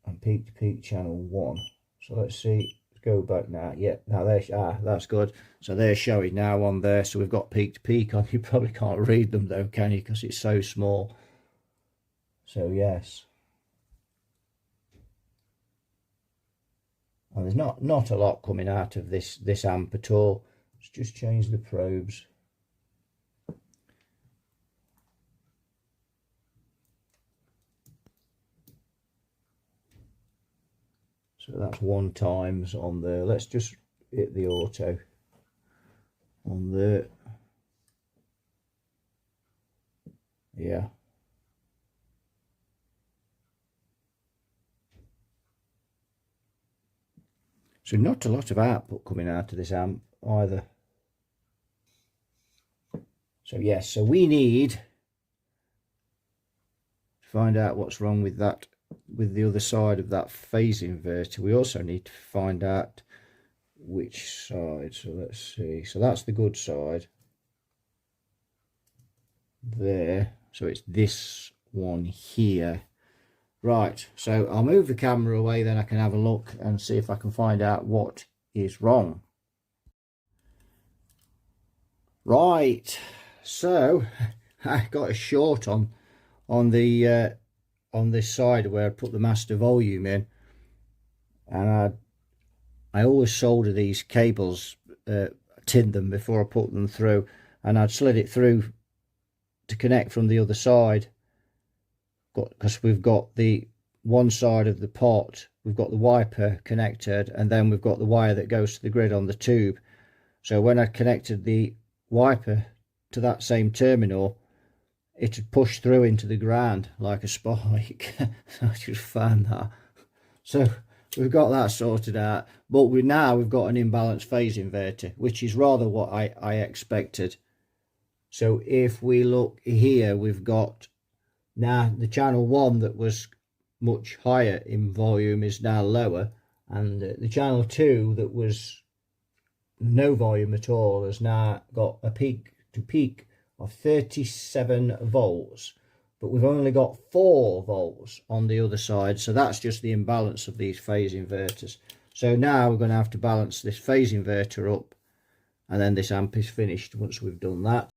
and peak to peak channel 1. So let's see. Let's go back now. Yeah, now that's good. So they're showing now on there. So we've got peak to peak on. You probably can't read them though, can you? Because it's so small. So yes. And there's not a lot coming out of this amp at all. Let's just change the probes. So that's 1 times on there. Let's just hit the auto on there. Yeah. So not a lot of output coming out of this amp either. So yes, so we need to find out what's wrong with that, with the other side of that phase inverter. We also need to find out which side. So let's see. So that's the good side there. So it's this one here. Right, so I'll move the camera away, then I can have a look and see if I can find out what is wrong. Right, so I got a short on this side where I put the master volume in, and I always solder these cables, tin them before I put them through, and I'd slid it through to connect from the other side. Because we've got the one side of the pot, we've got the wiper connected, and then we've got the wire that goes to the grid on the tube. So when I connected the wiper to that same terminal, it had pushed through into the ground like a spike. I just found that. So we've got that sorted out, but we've got an imbalanced phase inverter, which is rather what I expected. So if we look here, we've got now the channel 1 that was much higher in volume is now lower, and the channel 2 that was no volume at all has now got a peak to peak of 37 volts, but we've only got 4 volts on the other side. So that's just the imbalance of these phase inverters. So now we're going to have to balance this phase inverter up, and then this amp is finished once we've done that.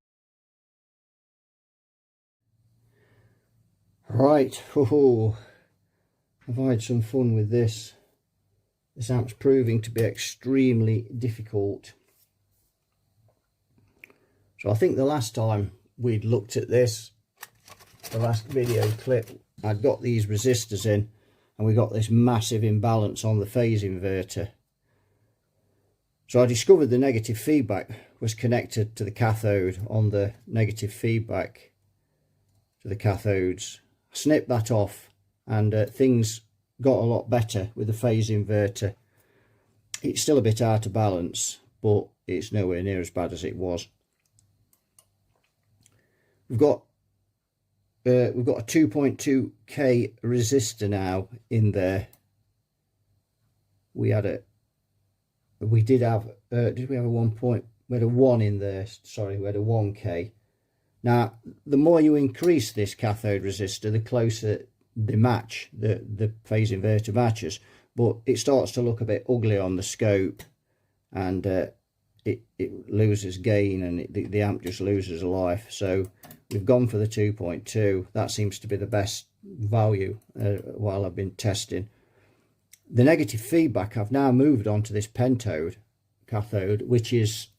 Right, I've had some fun with this. This amp's proving to be extremely difficult. So I think the last time we'd looked at this, the last video clip, I'd got these resistors in and we got this massive imbalance on the phase inverter. So I discovered the negative feedback was connected to the cathode on the negative feedback to the cathodes. I snipped that off, and things got a lot better with the phase inverter. It's still a bit out of balance, but it's nowhere near as bad as it was. We've got a 2.2k resistor now in there. We did have we have a 1 in there? Sorry, we had a 1k. Now, the more you increase this cathode resistor, the closer they match, the phase inverter matches, but it starts to look a bit ugly on the scope, and it loses gain, and the amp just loses life. So we've gone for the 2.2. That seems to be the best value while I've been testing. The negative feedback, I've now moved on to this pentode cathode, which is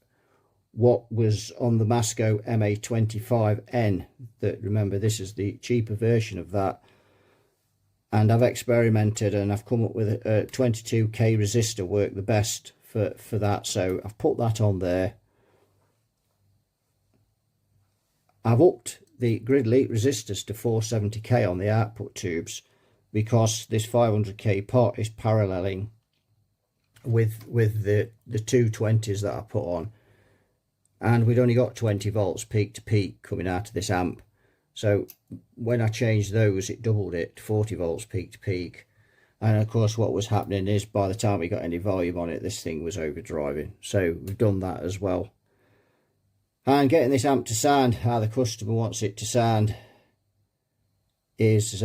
what was on the Masco MA17N. That, remember, this is the cheaper version of that, and I've experimented and I've come up with a 22k resistor work the best for that. So I've put that on there. I've upped the grid leak resistors to 470k on the output tubes, because this 500k pot is paralleling with the 220s that I put on, and we'd only got 20 volts peak to peak coming out of this amp. So when I changed those, it doubled it to 40 volts peak to peak. And of course what was happening is, by the time we got any volume on it, this thing was overdriving. So we've done that as well. And getting this amp to sound how the customer wants it to sound is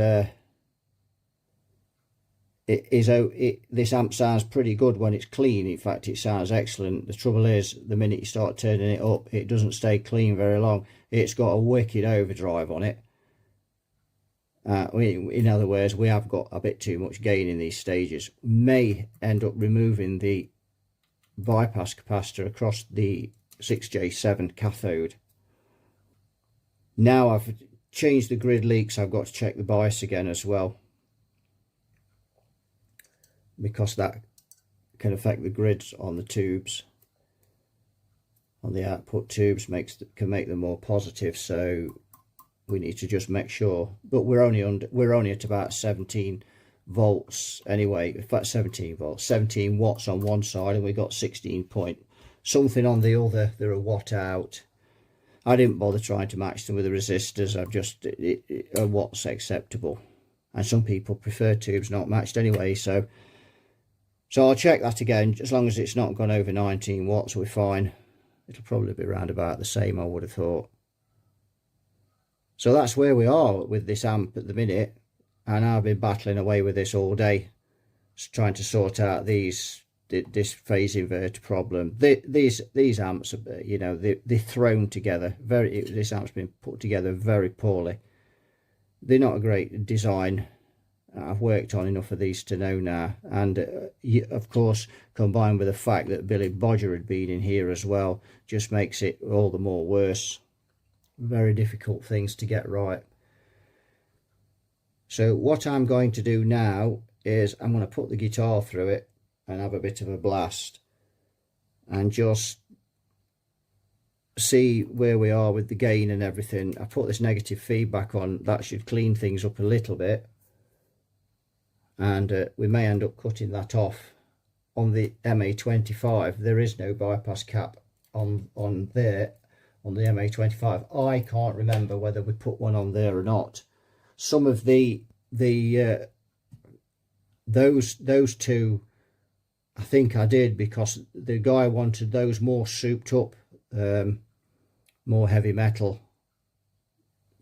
this amp sounds pretty good when it's clean. In fact, it sounds excellent. The trouble is, the minute you start turning it up, it doesn't stay clean very long. It's got a wicked overdrive on it. In other words, we have got a bit too much gain in these stages. May end up removing the bypass capacitor across the 6J7 cathode. Now I've changed the grid leaks, I've got to check the bias again as well, because that can affect the grids on the tubes, on the output tubes, can make them more positive. So we need to just make sure. But we're only at about 17 volts anyway. In fact, 17 volts, 17 watts on one side, and we got 16 point something on the other. They're a watt out. I didn't bother trying to match them with the resistors. I've just a watt's acceptable, and some people prefer tubes not matched anyway. So I'll check that again. As long as it's not gone over 19 watts, we're fine. It'll probably be around about the same, I would have thought. So that's where we are with this amp at the minute, and I've been battling away with this all day, trying to sort out this phase inverter problem. These amps, you know, they're thrown together this amp's been put together very poorly. They're not a great design. I've worked on enough of these to know now, and of course, combined with the fact that Billy Bodger had been in here as well, just makes it all the more worse. Very difficult things to get right. So what I'm going to do now is I'm going to put the guitar through it and have a bit of a blast, and just see where we are with the gain and everything. I put this negative feedback on. That should clean things up a little bit, and we may end up cutting that off. On the MA25 there is no bypass cap on there, on the MA25. I can't remember whether we put one on there or not. Some of those two, I think I did, because the guy wanted those more souped up, more heavy metal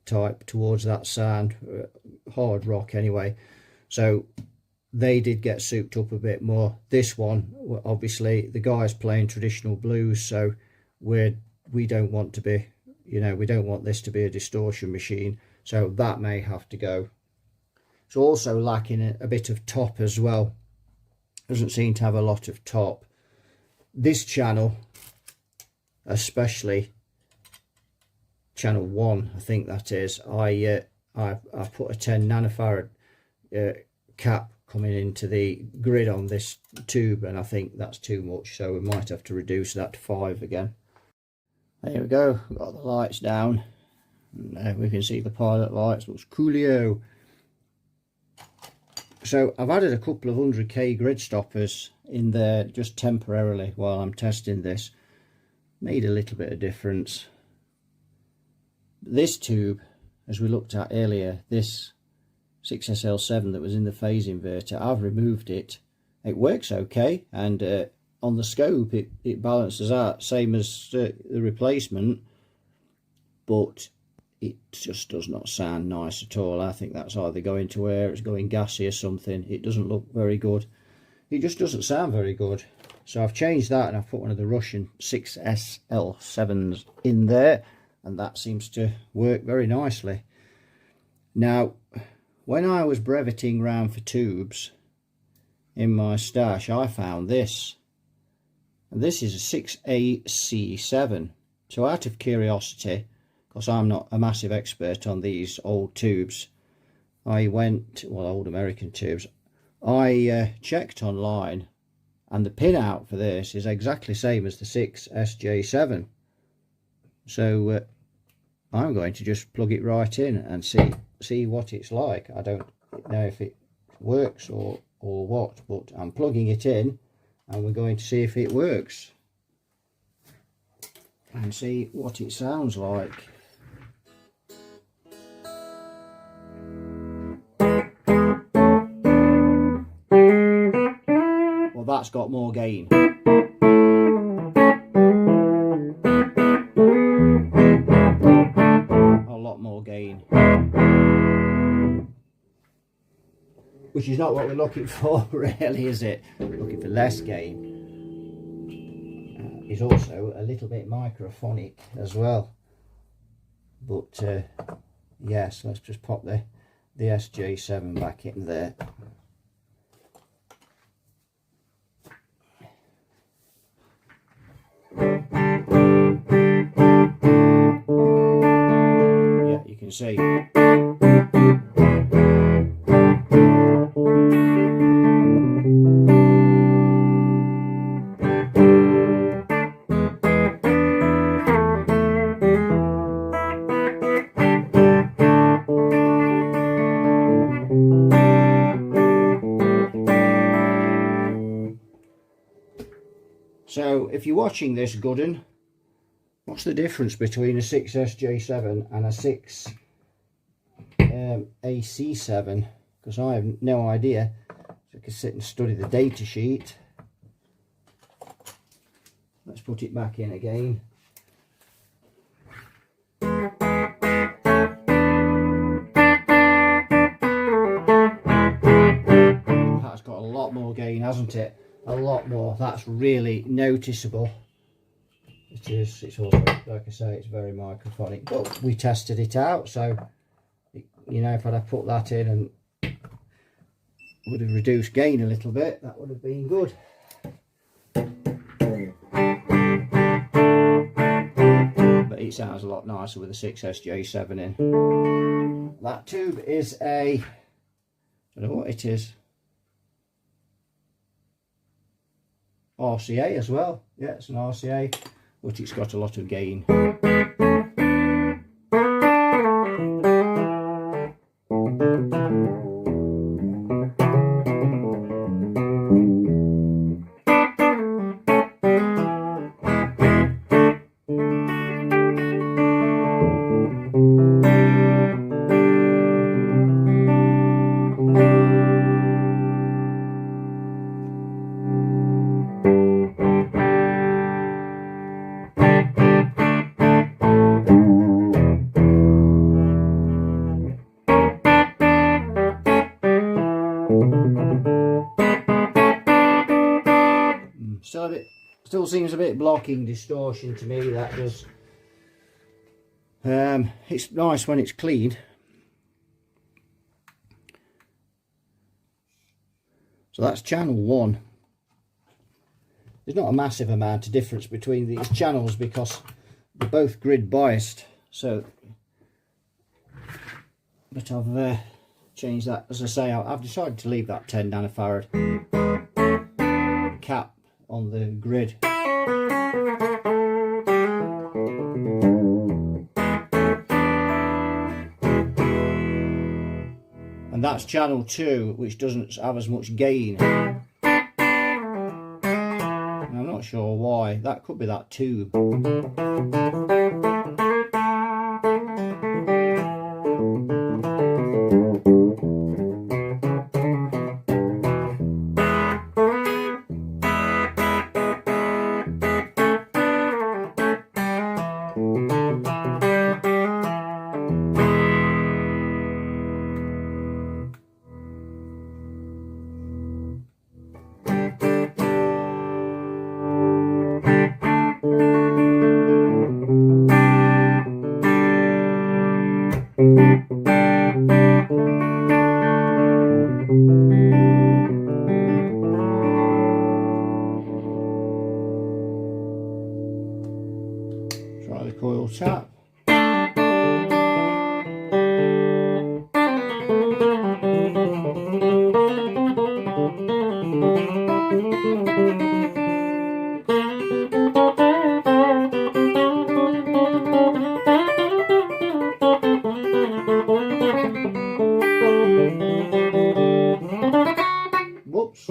type towards that sound, hard rock anyway, so they did get souped up a bit more. This one, obviously the guy's playing traditional blues, so we don't want to be, you know, we don't want this to be a distortion machine, so that may have to go. It's also lacking a bit of top as well. Doesn't seem to have a lot of top. This channel, especially channel 1, I think that is, I've put a 10 nanofarad cap coming into the grid on this tube, and I think that's too much, so we might have to reduce that to 5 again. There we go, we've got the lights down, and we can see the pilot lights. Looks coolio. So I've added a couple of 100k grid stoppers in there just temporarily while I'm testing this. Made a little bit of difference. This tube, as we looked at earlier, this 6SL7 that was in the phase inverter, I've removed it. It works okay, and on the scope it balances out same as the replacement, but it just does not sound nice at all. I think that's either going to air, it's going gassy or something. It doesn't look very good. It just doesn't sound very good. So I've changed that, and I've put one of the Russian 6SL7s in there, and that seems to work very nicely. Now, when I was breveting round for tubes in my stash, I found this. And this is a 6AC7. So out of curiosity, because I'm not a massive expert on these old tubes, I went, well, old American tubes, I checked online, and the pin out for this is exactly the same as the 6SJ7. So I'm going to just plug it right in and see what it's like. I don't know if it works or what, but I'm plugging it in, and we're going to see if it works and see what it sounds like. Well, that's got more gain. A lot more gain. Which is not what we're looking for, really, is it? We're looking for less gain. It's also a little bit microphonic as well. But yes, let's just pop the SJ7 back in there. Yeah, you can see. So if you're watching this, Gooden, what's the difference between a 6SJ7 and a 6AC7? Because I have no idea. So I can sit and study the data sheet. Let's put it back in again. That's got a lot more gain, hasn't it? A lot more. That's really noticeable. It is. It's also, like I say, it's very microphonic, but we tested it out, so you know, if I'd have put that in and would have reduced gain a little bit, that would have been good. But it sounds a lot nicer with a 6SJ7 in. That tube is a, I don't know what it is, RCA as well. Yeah, it's an RCA but it's got a lot of gain. Still seems a bit blocking distortion to me, that does. It's nice when it's clean. So that's channel 1. There's not a massive amount of difference between these channels because they're both grid biased. So, but I've changed that. As I say, I've decided to leave that 10 nanofarad cap on the grid. And that's channel 2, which doesn't have as much gain. And I'm not sure why. That could be that tube. Try the coil tap. Whoops.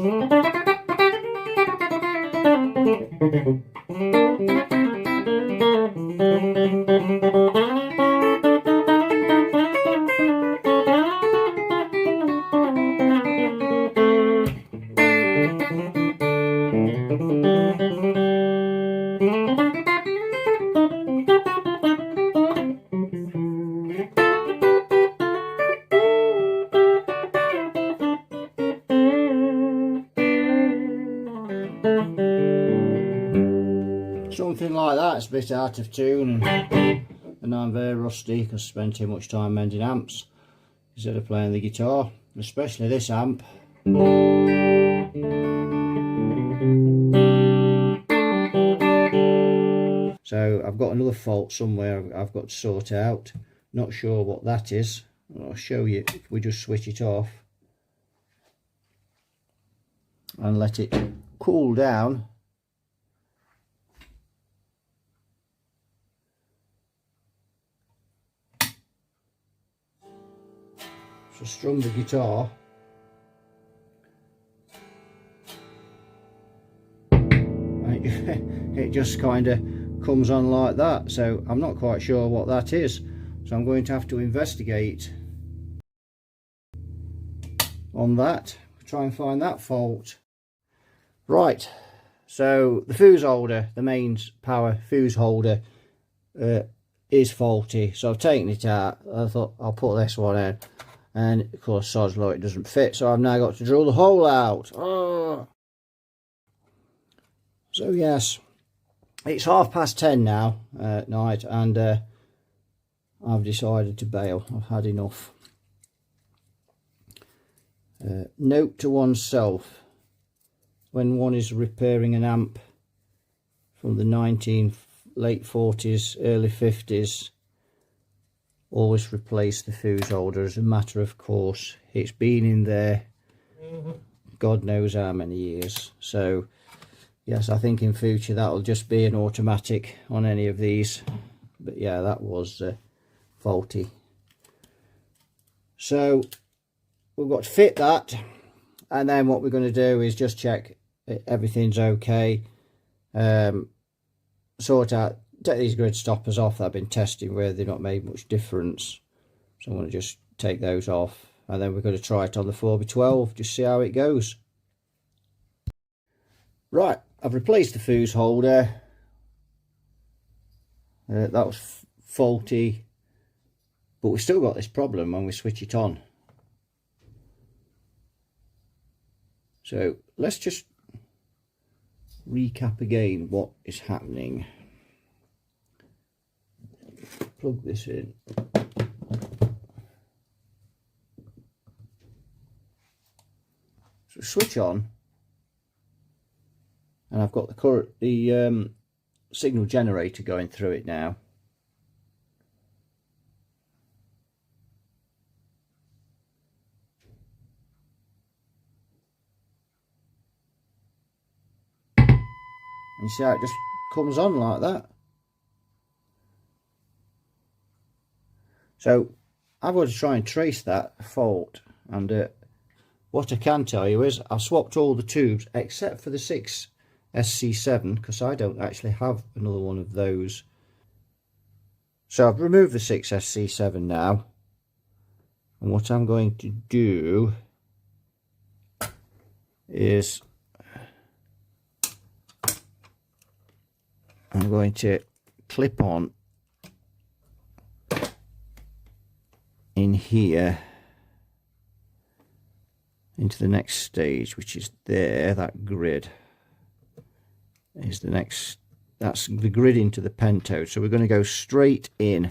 Something like that's a bit out of tune, and I'm very rusty because I spend too much time mending amps instead of playing the guitar, especially this amp. So I've got another fault somewhere I've got to sort out. Not sure what that is. I'll show you if we just switch it off and let it cool down. So strum the guitar. It just kind of comes on like that, so I'm not quite sure what that is, so I'm going to have to investigate on that, try and find that fault. Right, so the fuse holder, the mains power fuse holder, is faulty, so I've taken it out. I thought I'll put this one in, and of course sod's law, it doesn't fit, so I've now got to drill the hole out. Oh. So yes, it's 10:30 now at night, and I've decided to bail. I've had enough. Note to oneself: when one is repairing an amp from the late 40s, early 50s, always replace the fuse holder as a matter of course. It's been in there God knows how many years, so yes, I think in future that'll just be an automatic on any of these. But yeah, that was faulty. So we've got to fit that, and then what we're going to do is just check everything's okay. Sort out, take these grid stoppers off that I've been testing where they've not made much difference. So I'm going to just take those off, and then we're going to try it on the 4x12, just see how it goes. Right, I've replaced the fuse holder. That was faulty, but we've still got this problem when we switch it on. So let's just recap again what is happening. Plug this in. So switch on, and I've got the signal generator going through it now. And you see how it just comes on like that. So I've got to try and trace that fault, and what I can tell you is I've swapped all the tubes except for the 6SC7, because I don't actually have another one of those. So I've removed the 6SC7 now, and what I'm going to do is I'm going to clip on in here into the next stage, which is there. That grid is the next, that's the grid into the pentode. So we're going to go straight in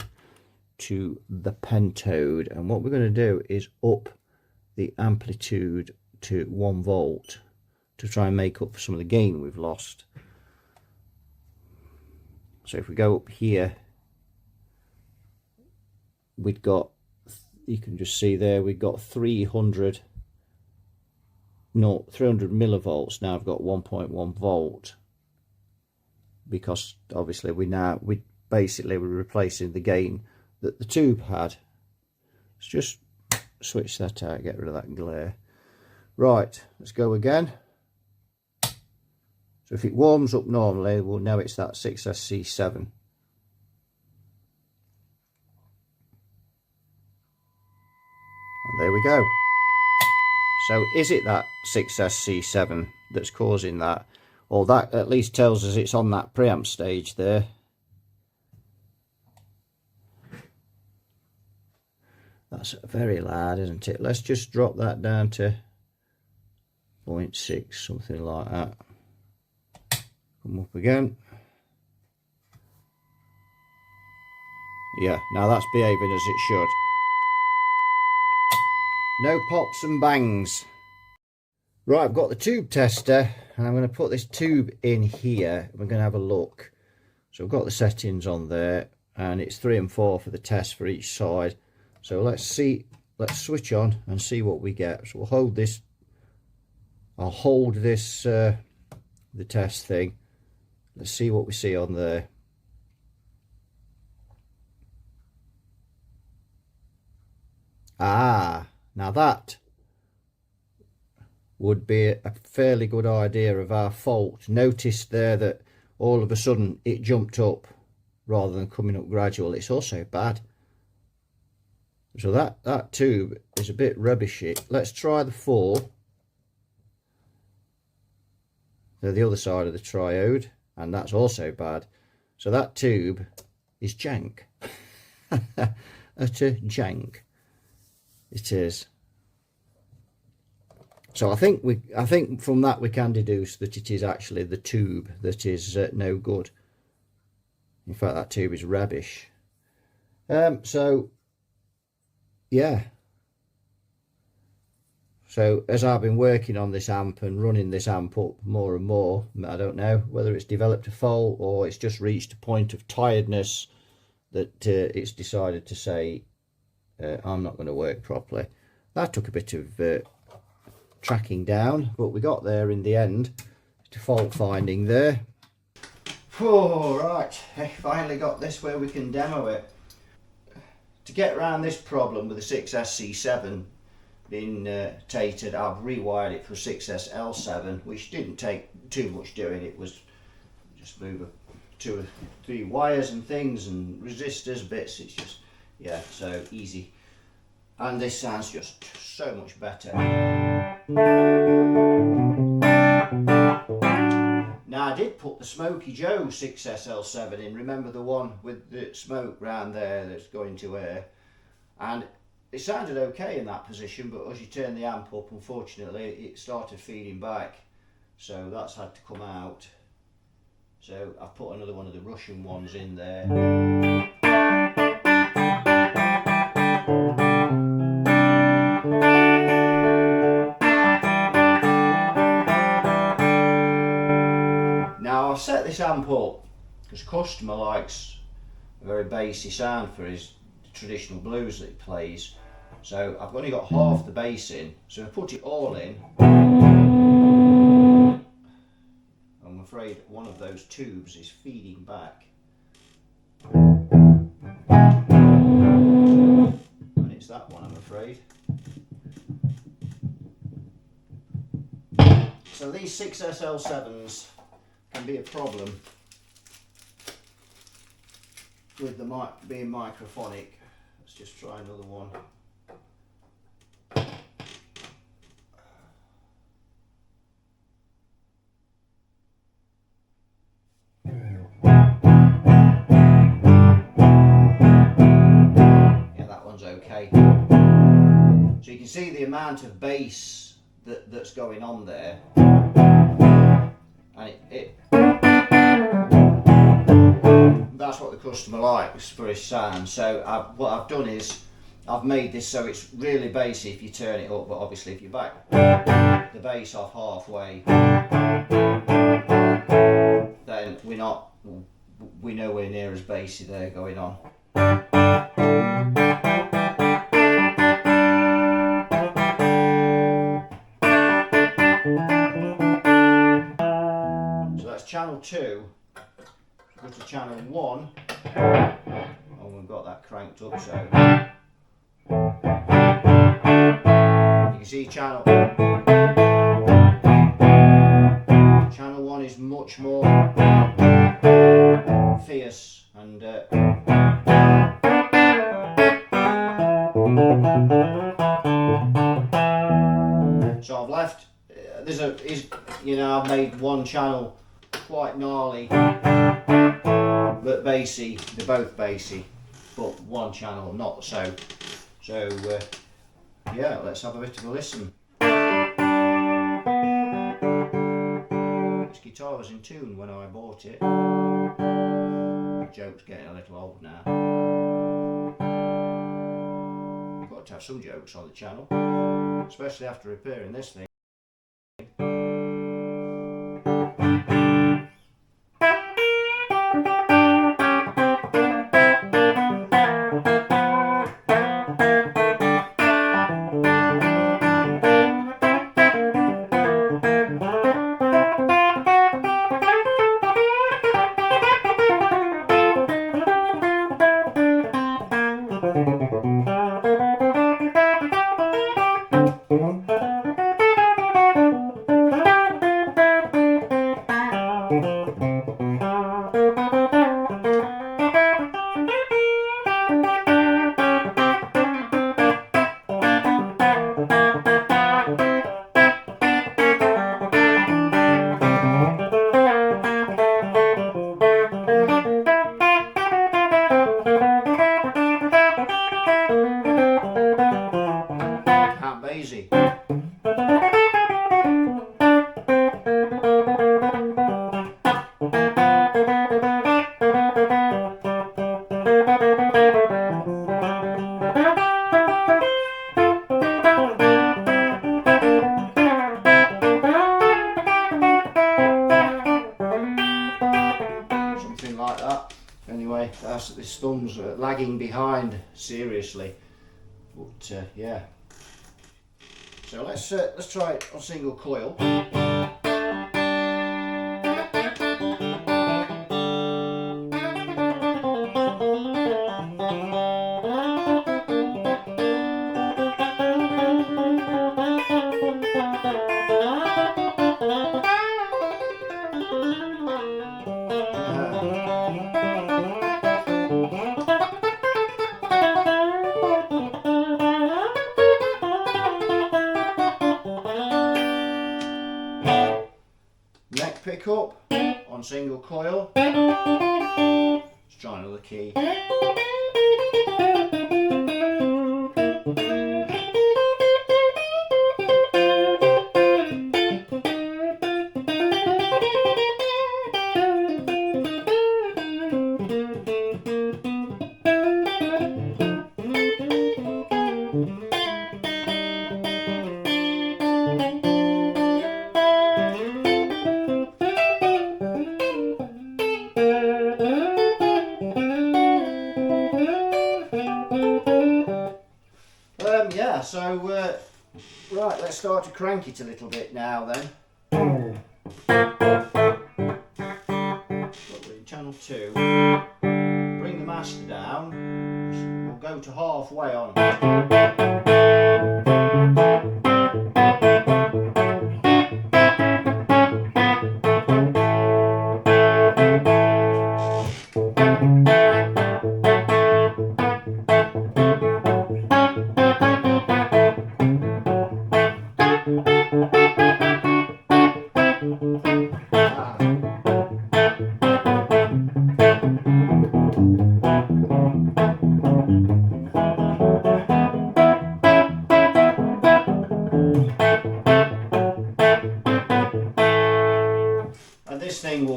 to the pentode, and what we're going to do is up the amplitude to 1 volt to try and make up for some of the gain we've lost. So if we go up here, we've got, you can just see there, we've got 300 millivolts. Now I've got 1.1 volt, because obviously we're replacing the gain that the tube had. Let's just switch that out, get rid of that glare. Right, let's go again. So if it warms up normally, we'll know it's that 6SC7. And there we go. So is it that 6SC7 that's causing that? Or that at least tells us it's on that preamp stage there. That's very loud, isn't it? Let's just drop that down to 0.6, something like that. Come up again. Yeah, now that's behaving as it should. No pops and bangs. Right, I've got the tube tester, and I'm going to put this tube in here. We're going to have a look. So I've got the settings on there, and it's 3 and 4 for the test for each side. So let's see, let's switch on and see what we get. So we'll hold this, I'll hold this, the test thing. Let's see what we see on there. Ah, now that would be a fairly good idea of our fault. Notice there that all of a sudden it jumped up rather than coming up gradual. It's also bad. So that tube is a bit rubbishy. Let's try the 4. So the other side of the triode, and that's also bad. So that tube is jank. Utter jank. It is. So I think from that we can deduce that it is actually the tube that is no good. In fact, that tube is rubbish. So yeah. So as I've been working on this amp and running this amp up more and more, I don't know whether it's developed a fault or it's just reached a point of tiredness that it's decided to say, I'm not going to work properly. That took a bit of tracking down, but we got there in the end. to fault finding there. Oh, right, I finally got this where we can demo it. To get around this problem with the 6SC7 being tated, I've rewired it for 6SL7, which didn't take too much doing. It was just move 2 or 3 wires and things and resistors, bits. It's just, yeah, so easy. And this sounds just so much better. Now I did put the Smoky Joe 6SL7 in, remember the one with the smoke round there that's going to air, and it sounded okay in that position, but as you turn the amp up, unfortunately it started feeding back, so that's had to come out. So I've put another one of the Russian ones in there. I've set this amp up because customer likes a very bassy sound for his traditional blues that he plays, so I've only got half the bass in, so I put it all in. I'm afraid one of those tubes is feeding back, and it's that one, I'm afraid. So these 6SL7s can be a problem with the mic being microphonic. Let's just try another one. Yeah, that one's okay. So you can see the amount of bass that's going on there. And that's what the customer likes for his sound. So what I've done is I've made this so it's really bassy if you turn it up, but obviously if you back the bass off halfway, then we're nowhere near as bassy there going on. Channel 2, go to channel 1, and we've got that cranked up, so you can see channel 1 is much more fierce, and so I've left, I've made one channel quite gnarly but bassy. They're both bassy, but one channel not so. So yeah, let's have a bit of a listen. This guitar was in tune when I bought it. The joke's getting a little old now. You've got to have some jokes on the channel, especially after repairing this thing. Easy. Something like that. Anyway, this thumb's lagging behind seriously, but yeah. So let's try it on single coil. Neck pickup on single coil. Let's try another key. Yeah, so right, let's start to crank it a little bit now then. Put in channel 2, bring the master down, we'll go to halfway on. And this thing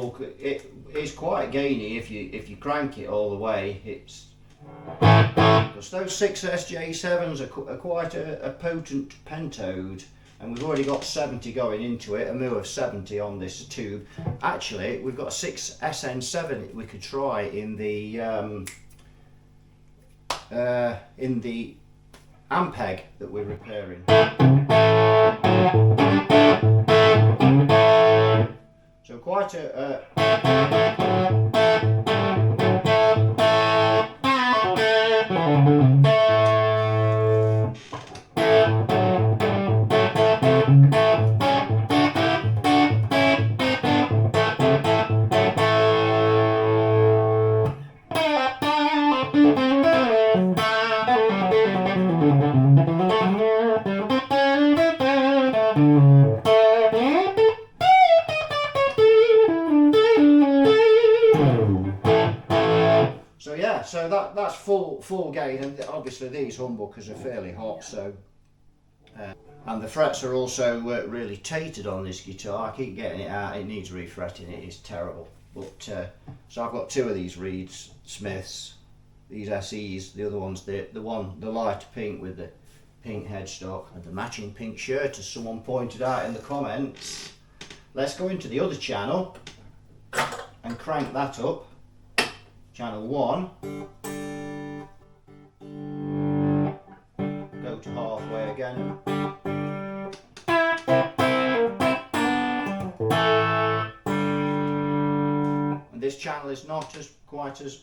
it's quite gainy if you crank it all the way. It's because those 6 SJ7s are quite a potent pentode, and we've already got 70 going into it, a moo of 70 on this tube. Actually, we've got a 6 SN7 we could try in the Ampeg that we're repairing. So quite a so yeah, so that's full gain, and obviously these humbuckers are fairly hot, so and the frets are also really tatered on this guitar. I keep getting it out, it needs refretting, it is terrible. But so I've got 2 of these Reeds Smiths, these SEs, the other one's the light pink with the pink headstock and the matching pink shirt, as someone pointed out in the comments. Let's go into the other channel and crank that up. Channel 1, go to halfway again, and this channel is not quite as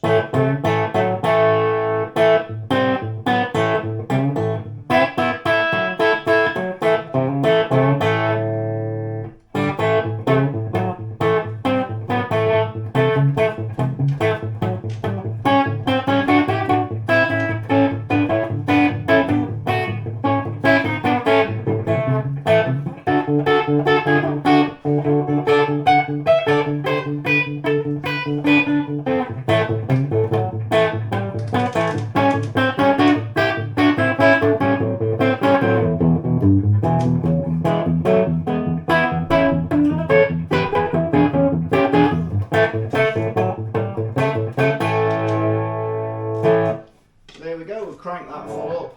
crank that full up,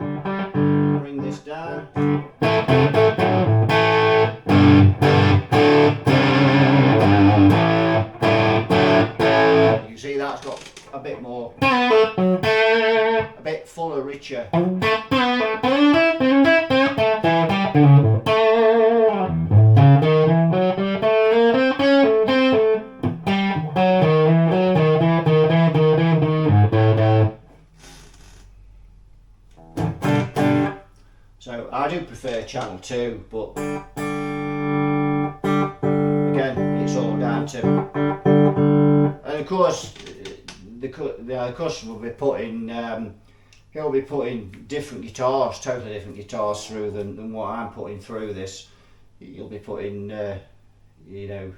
bring this down. You can see that's got a bit more, a bit fuller, richer. So I do prefer channel 2, but again, it's all down to, and of course course, the customer will be putting, he'll be putting different guitars, totally different guitars through than what I'm putting through this. He'll be putting, you know,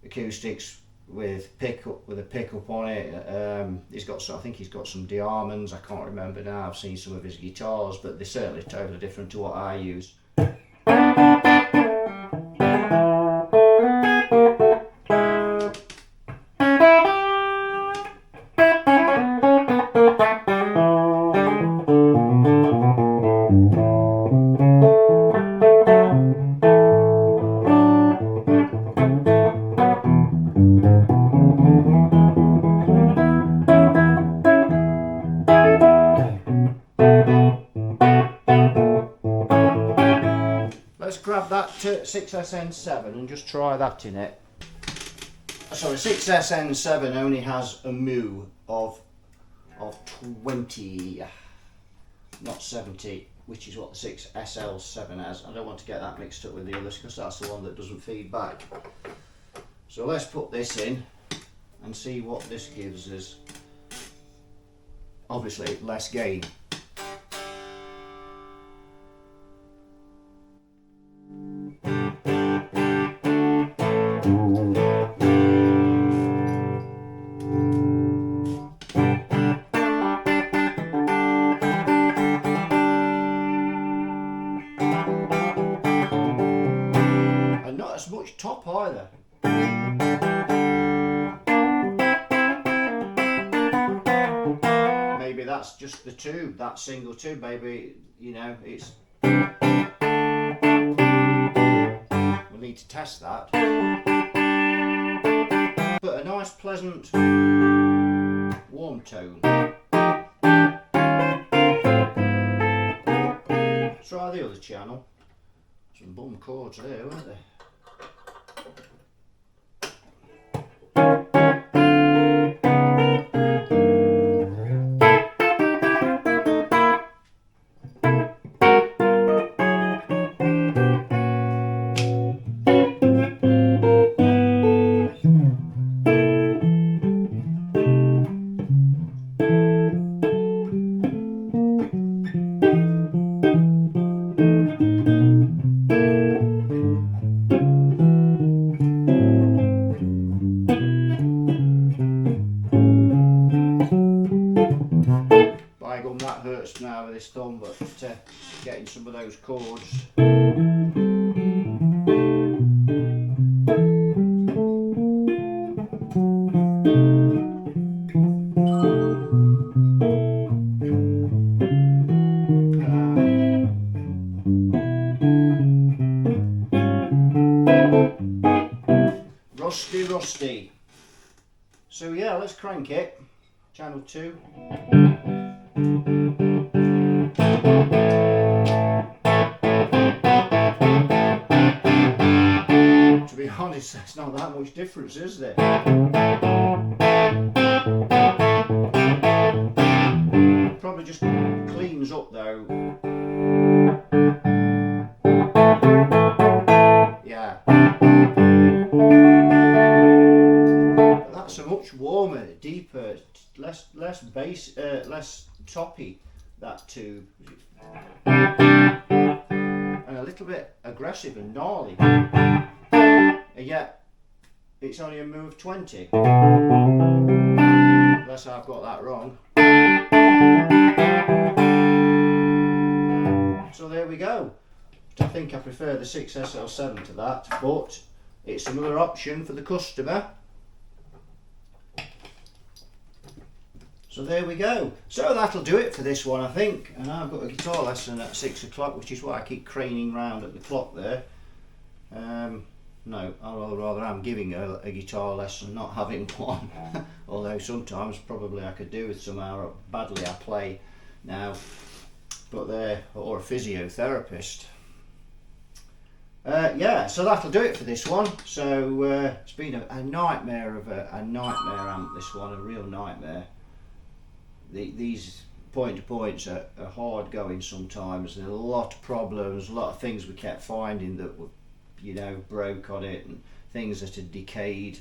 acoustics with a pickup on it. He's got some, I think he's got some Diamonds. I can't remember now. I've seen some of his guitars, but they're certainly totally different to what I use. Let's grab that 6SN7 and just try that in it. So the 6SN7 only has a mu of 20, not 70, which is what the 6SL7 has. I don't want to get that mixed up with the others because that's the one that doesn't feed back. So let's put this in and see what this gives us. Obviously less gain. And not as much top either. Maybe that's just the tube, that single tube, maybe, you know, it's... We'll need to test that. But a nice, pleasant, warm tone. Try the other channel. Some bum chords there, weren't they? By gum, that hurts now with this thumb, but getting some of those chords. Rusty. So yeah, let's crank it. Channel 2. To be honest, there's not that much difference, is there? Probably just cleans up though. Yeah. But that's a much warmer, deeper, less bass, less toppy, that tube. And a little bit aggressive and gnarly. And yet, it's only a mu of 20. Unless I've got that wrong. So there we go. I think I prefer the 6SL7 to that, but it's another option for the customer. So there we go. So that'll do it for this one, I think. And I've got a guitar lesson at 6 o'clock, which is why I keep craning round at the clock there. No, I'd rather I'm giving a guitar lesson, not having one. Although sometimes probably I could do with some how badly I play now. But there, or a physiotherapist. Yeah, so that'll do it for this one. So it's been a nightmare of a nightmare amp, this one, a real nightmare. These point-to-points are hard going sometimes. There are a lot of problems, a lot of things we kept finding that were, you know, broke on it, and things that had decayed.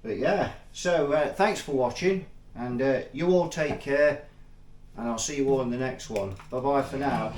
But yeah, so thanks for watching, and you all take care, and I'll see you all in the next one. Bye bye for now.